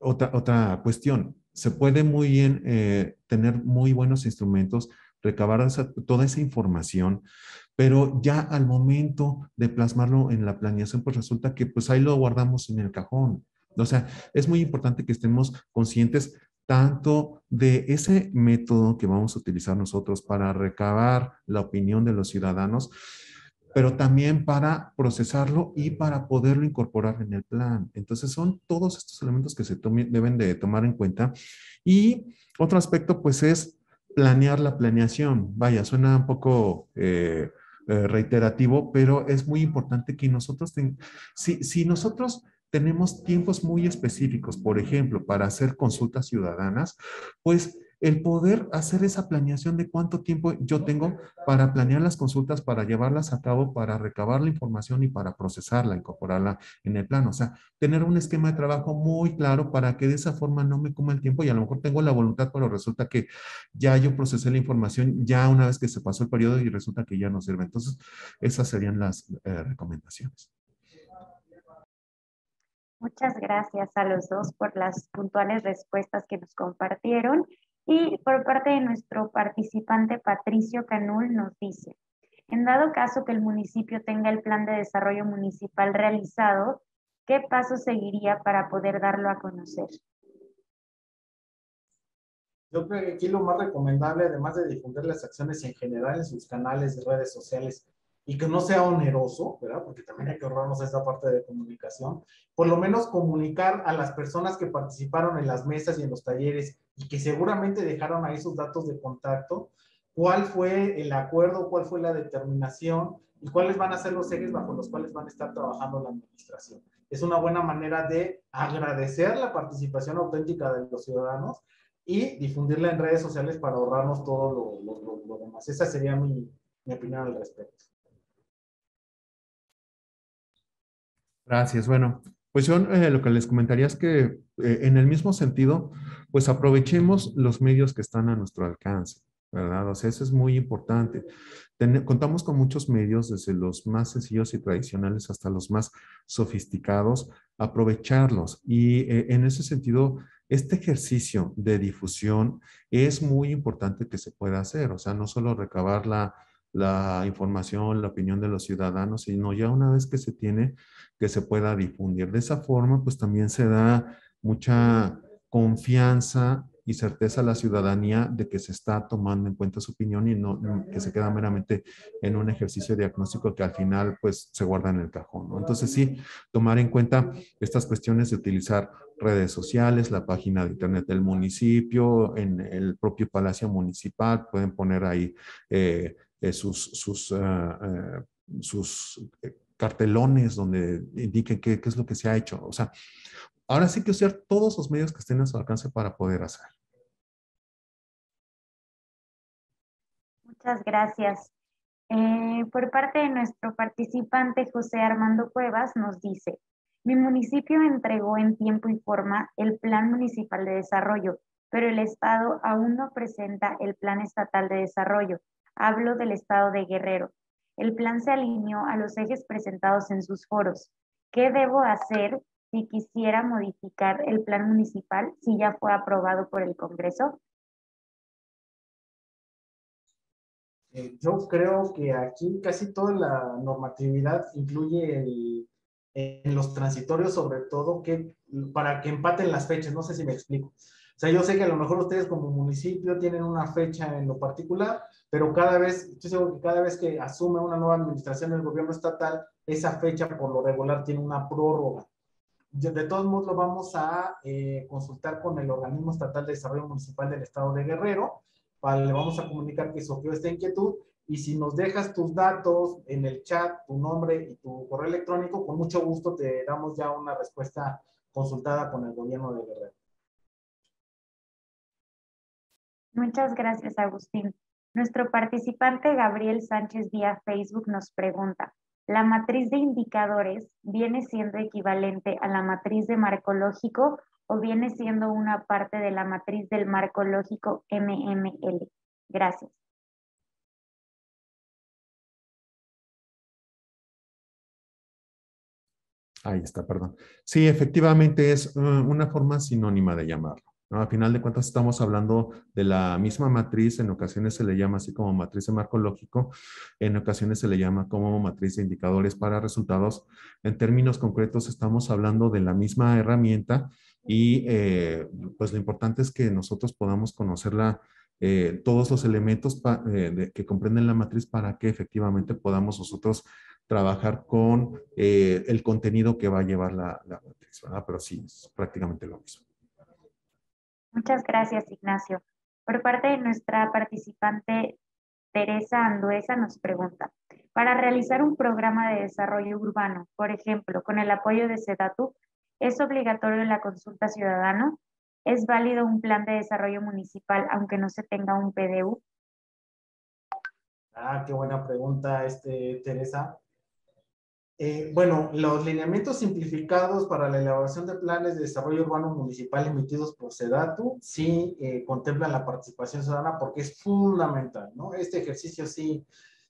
Otra cuestión, se puede muy bien tener muy buenos instrumentos, recabar toda esa información, pero ya al momento de plasmarlo en la planeación, pues resulta que pues ahí lo guardamos en el cajón. O sea, es muy importante que estemos conscientes tanto de ese método que vamos a utilizar nosotros para recabar la opinión de los ciudadanos, pero también para procesarlo y para poderlo incorporar en el plan. Entonces son todos estos elementos que deben de tomar en cuenta. Y otro aspecto pues es planear la planeación. Vaya, suena un poco reiterativo, pero es muy importante que nosotros, si nosotros tenemos tiempos muy específicos, por ejemplo, para hacer consultas ciudadanas, pues el poder hacer esa planeación de cuánto tiempo yo tengo para planear las consultas, para llevarlas a cabo, para recabar la información y para procesarla, incorporarla en el plan. O sea, tener un esquema de trabajo muy claro para que de esa forma no me coma el tiempo y a lo mejor tengo la voluntad, pero resulta que ya yo procesé la información ya una vez que se pasó el periodo y resulta que ya no sirve. Entonces, esas serían las recomendaciones.
Muchas gracias a los dos por las puntuales respuestas que nos compartieron. Y por parte de nuestro participante Patricio Canul nos dice, en dado caso que el municipio tenga el plan de desarrollo municipal realizado, ¿qué paso seguiría para poder darlo a conocer?
Yo creo que aquí lo más recomendable, además de difundir las acciones en general en sus canales de redes sociales y que no sea oneroso, ¿verdad? Porque también hay que ahorrarnos esta parte de comunicación, por lo menos comunicar a las personas que participaron en las mesas y en los talleres y que seguramente dejaron ahí sus datos de contacto, cuál fue el acuerdo, cuál fue la determinación y cuáles van a ser los ejes bajo los cuales van a estar trabajando la administración. Es una buena manera de agradecer la participación auténtica de los ciudadanos y difundirla en redes sociales para ahorrarnos todo lo demás. Esa sería mi opinión al respecto.
Gracias. Bueno, pues yo lo que les comentaría es que en el mismo sentido, pues aprovechemos los medios que están a nuestro alcance, ¿verdad? O sea, eso es muy importante. Contamos con muchos medios, desde los más sencillos y tradicionales hasta los más sofisticados, aprovecharlos. Y en ese sentido, este ejercicio de difusión es muy importante que se pueda hacer. O sea, no solo recabar la información, la opinión de los ciudadanos, sino ya una vez que se tiene, que se pueda difundir. De esa forma, pues también se da mucha confianza y certeza a la ciudadanía de que se está tomando en cuenta su opinión y no que se queda meramente en un ejercicio diagnóstico que al final pues se guarda en el cajón, ¿no? Entonces sí, tomar en cuenta estas cuestiones de utilizar redes sociales, la página de internet del municipio, en el propio Palacio Municipal, pueden poner ahí sus cartelones donde indiquen qué es lo que se ha hecho. O sea, ahora sí que usar todos los medios que estén a su alcance para poder hacer.
Muchas gracias. Por parte de nuestro participante José Armando Cuevas nos dice, Mi municipio entregó en tiempo y forma el Plan Municipal de Desarrollo, pero el Estado aún no presenta el Plan Estatal de Desarrollo. Hablo del Estado de Guerrero. El plan se alineó a los ejes presentados en sus foros. ¿Qué debo hacer si quisiera modificar el plan municipal si ya fue aprobado por el Congreso?
Yo creo que aquí casi toda la normatividad incluye en los transitorios, sobre todo, que para que empaten las fechas. No sé si me explico. O sea, yo sé que a lo mejor ustedes como municipio tienen una fecha en lo particular, pero cada vez, estoy seguro que cada vez que asume una nueva administración del gobierno estatal, esa fecha por lo regular tiene una prórroga. De todos modos, lo vamos a consultar con el Organismo Estatal de Desarrollo Municipal del Estado de Guerrero. Le vamos a comunicar que surgió esta inquietud, y si nos dejas tus datos en el chat, tu nombre y tu correo electrónico, con mucho gusto te damos ya una respuesta consultada con el gobierno de Guerrero.
Muchas gracias, Agustín. Nuestro participante Gabriel Sánchez vía Facebook nos pregunta, ¿la matriz de indicadores viene siendo equivalente a la matriz de marco lógico o viene siendo una parte de la matriz del marco lógico MML? Gracias.
Ahí está, perdón. Sí, efectivamente es una forma sinónima de llamarlo, ¿no? A final de cuentas estamos hablando de la misma matriz. En ocasiones se le llama así como matriz de marco lógico, en ocasiones se le llama como matriz de indicadores para resultados. En términos concretos estamos hablando de la misma herramienta y pues lo importante es que nosotros podamos conocerla, todos los elementos que comprenden la matriz para que efectivamente podamos nosotros trabajar con el contenido que va a llevar la matriz, ¿verdad? Pero sí, es prácticamente lo mismo.
Muchas gracias, Ignacio. Por parte de nuestra participante, Teresa Anduesa nos pregunta, para realizar un programa de desarrollo urbano, por ejemplo, con el apoyo de SEDATU, ¿es obligatorio la consulta ciudadana? ¿Es válido un plan de desarrollo municipal aunque no se tenga un PDU?
Qué buena pregunta, Teresa. Bueno, los lineamientos simplificados para la elaboración de planes de desarrollo urbano municipal emitidos por SEDATU sí contemplan la participación ciudadana, porque es fundamental, ¿no? Este ejercicio sí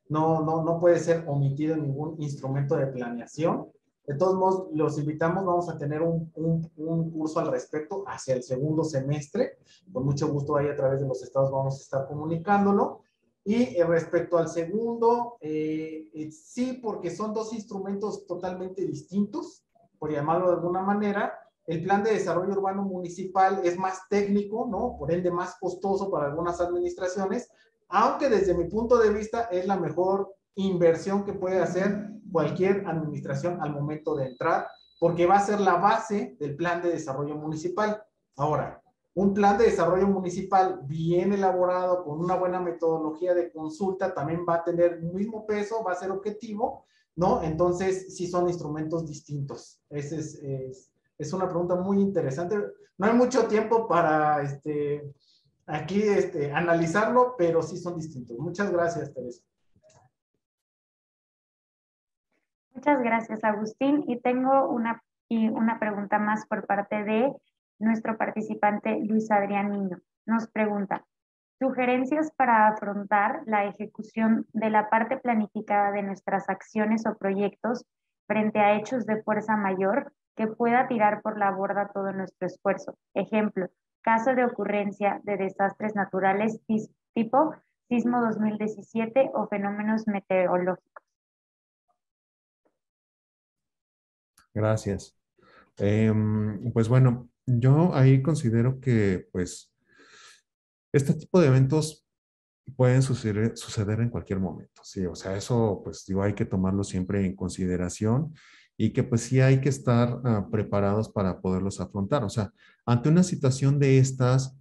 no puede ser omitido en ningún instrumento de planeación. De todos modos, los invitamos, vamos a tener un curso al respecto hacia el segundo semestre. Con mucho gusto ahí a través de los estados vamos a estar comunicándolo. Y respecto al segundo, sí, porque son dos instrumentos totalmente distintos, por llamarlo de alguna manera. El plan de desarrollo urbano municipal es más técnico, ¿no? Por ende, más costoso para algunas administraciones, aunque desde mi punto de vista es la mejor inversión que puede hacer cualquier administración al momento de entrar, porque va a ser la base del plan de desarrollo municipal. Ahora, un plan de desarrollo municipal bien elaborado, con una buena metodología de consulta, también va a tener el mismo peso, va a ser objetivo, ¿no? Entonces, sí son instrumentos distintos. Es una pregunta muy interesante. No hay mucho tiempo para aquí analizarlo, pero sí son distintos. Muchas gracias, Teresa.
Muchas gracias, Agustín. Y tengo una pregunta más por parte de nuestro participante Luis Adrián Niño. Nos pregunta, ¿sugerencias para afrontar la ejecución de la parte planificada de nuestras acciones o proyectos frente a hechos de fuerza mayor que pueda tirar por la borda todo nuestro esfuerzo? Ejemplo, caso de ocurrencia de desastres naturales tipo sismo 2017 o fenómenos meteorológicos.
Gracias. Pues bueno, yo ahí considero que pues este tipo de eventos pueden suceder en cualquier momento, sí, o sea, eso pues digo, hay que tomarlo siempre en consideración, y que pues sí hay que estar preparados para poderlos afrontar. O sea, ante una situación de estas,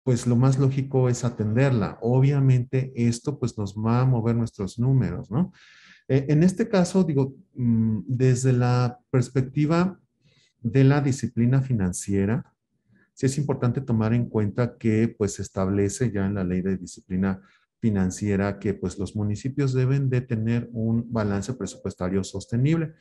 pues lo más lógico es atenderla. Obviamente esto pues nos va a mover nuestros números, ¿no? En este caso, digo, desde la perspectiva de la disciplina financiera, sí es importante tomar en cuenta que pues se establece ya en la ley de disciplina financiera que pues los municipios deben de tener un balance presupuestario sostenible.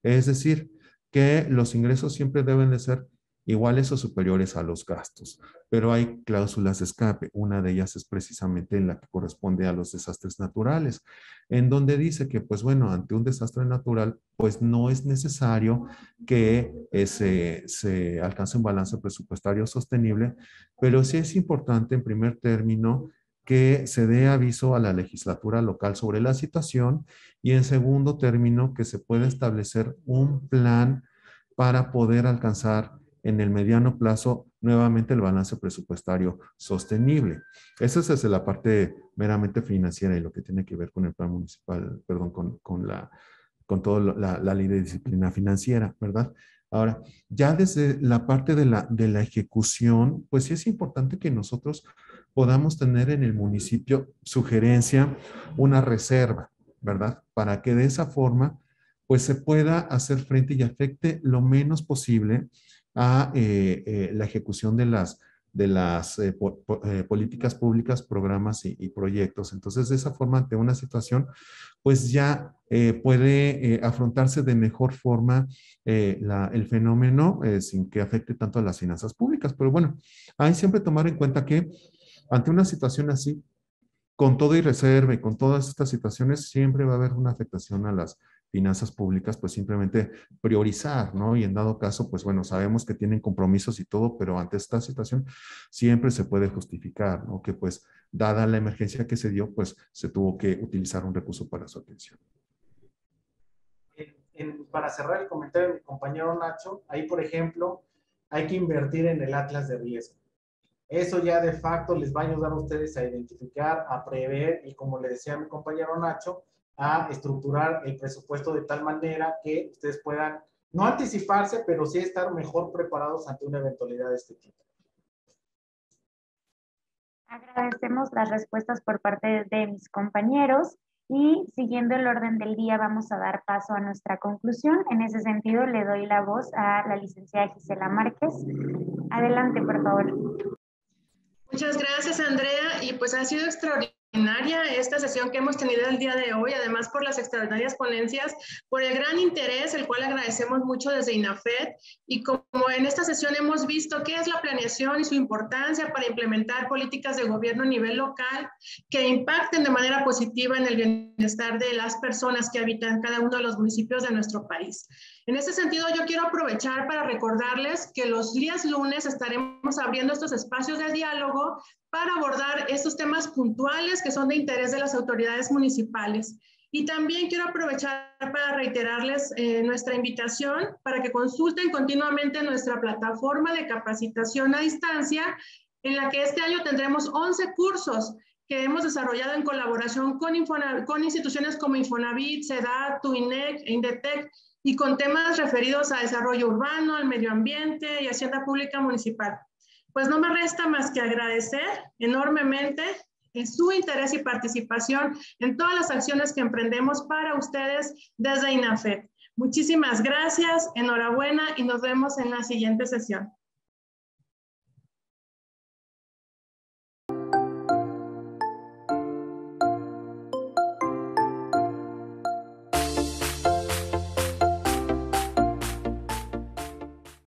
Es decir, que los ingresos siempre deben de ser iguales o superiores a los gastos, pero hay cláusulas de escape. Una de ellas es precisamente la que corresponde a los desastres naturales, en donde dice que, pues bueno, ante un desastre natural, pues no es necesario que se alcance un balance presupuestario sostenible, pero sí es importante en primer término que se dé aviso a la legislatura local sobre la situación y en segundo término que se pueda establecer un plan para poder alcanzar en el mediano plazo nuevamente el balance presupuestario sostenible. Esa es desde la parte meramente financiera y lo que tiene que ver con el plan municipal, perdón, con toda la ley de disciplina financiera, ¿verdad? Ahora, ya desde la parte de la ejecución, pues sí es importante que nosotros podamos tener en el municipio sugerencia, una reserva, ¿verdad? Para que de esa forma, pues se pueda hacer frente y afecte lo menos posible a la ejecución de las políticas públicas, programas y proyectos. Entonces, de esa forma, ante una situación, pues ya puede afrontarse de mejor forma el fenómeno sin que afecte tanto a las finanzas públicas. Pero bueno, hay siempre tomar en cuenta que ante una situación así, con todo y reserva y con todas estas situaciones, siempre va a haber una afectación a las finanzas públicas, pues simplemente priorizar, ¿no? Y en dado caso, pues bueno, sabemos que tienen compromisos y todo, pero ante esta situación siempre se puede justificar, ¿no? Que pues, dada la emergencia que se dio, pues se tuvo que utilizar un recurso para su atención.
Para cerrar el comentario de mi compañero Nacho, ahí por ejemplo, hay que invertir en el atlas de riesgo. Eso ya de facto les va a ayudar a ustedes a identificar, a prever y, como le decía mi compañero Nacho, a estructurar el presupuesto de tal manera que ustedes puedan no anticiparse, pero sí estar mejor preparados ante una eventualidad de este tipo.
Agradecemos las respuestas por parte de mis compañeros y siguiendo el orden del día vamos a dar paso a nuestra conclusión. En ese sentido le doy la voz a la licenciada Gisela Márquez. Adelante, por favor.
Muchas gracias, Andrea, y pues ha sido extraordinaria esta sesión que hemos tenido el día de hoy, además por las extraordinarias ponencias, por el gran interés, el cual agradecemos mucho desde INAFED, y como en esta sesión hemos visto qué es la planeación y su importancia para implementar políticas de gobierno a nivel local que impacten de manera positiva en el bienestar de las personas que habitan cada uno de los municipios de nuestro país. En ese sentido, yo quiero aprovechar para recordarles que los días lunes estaremos abriendo estos espacios de diálogo para abordar estos temas puntuales que son de interés de las autoridades municipales. Y también quiero aprovechar para reiterarles nuestra invitación para que consulten continuamente nuestra plataforma de capacitación a distancia, en la que este año tendremos 11 cursos que hemos desarrollado en colaboración con instituciones como Infonavit, SEDATU, INEC e INDETEC, y con temas referidos a desarrollo urbano, al medio ambiente y hacienda pública municipal. Pues no me resta más que agradecer enormemente su interés y participación en todas las acciones que emprendemos para ustedes desde INAFED. Muchísimas gracias, enhorabuena y nos vemos en la siguiente sesión.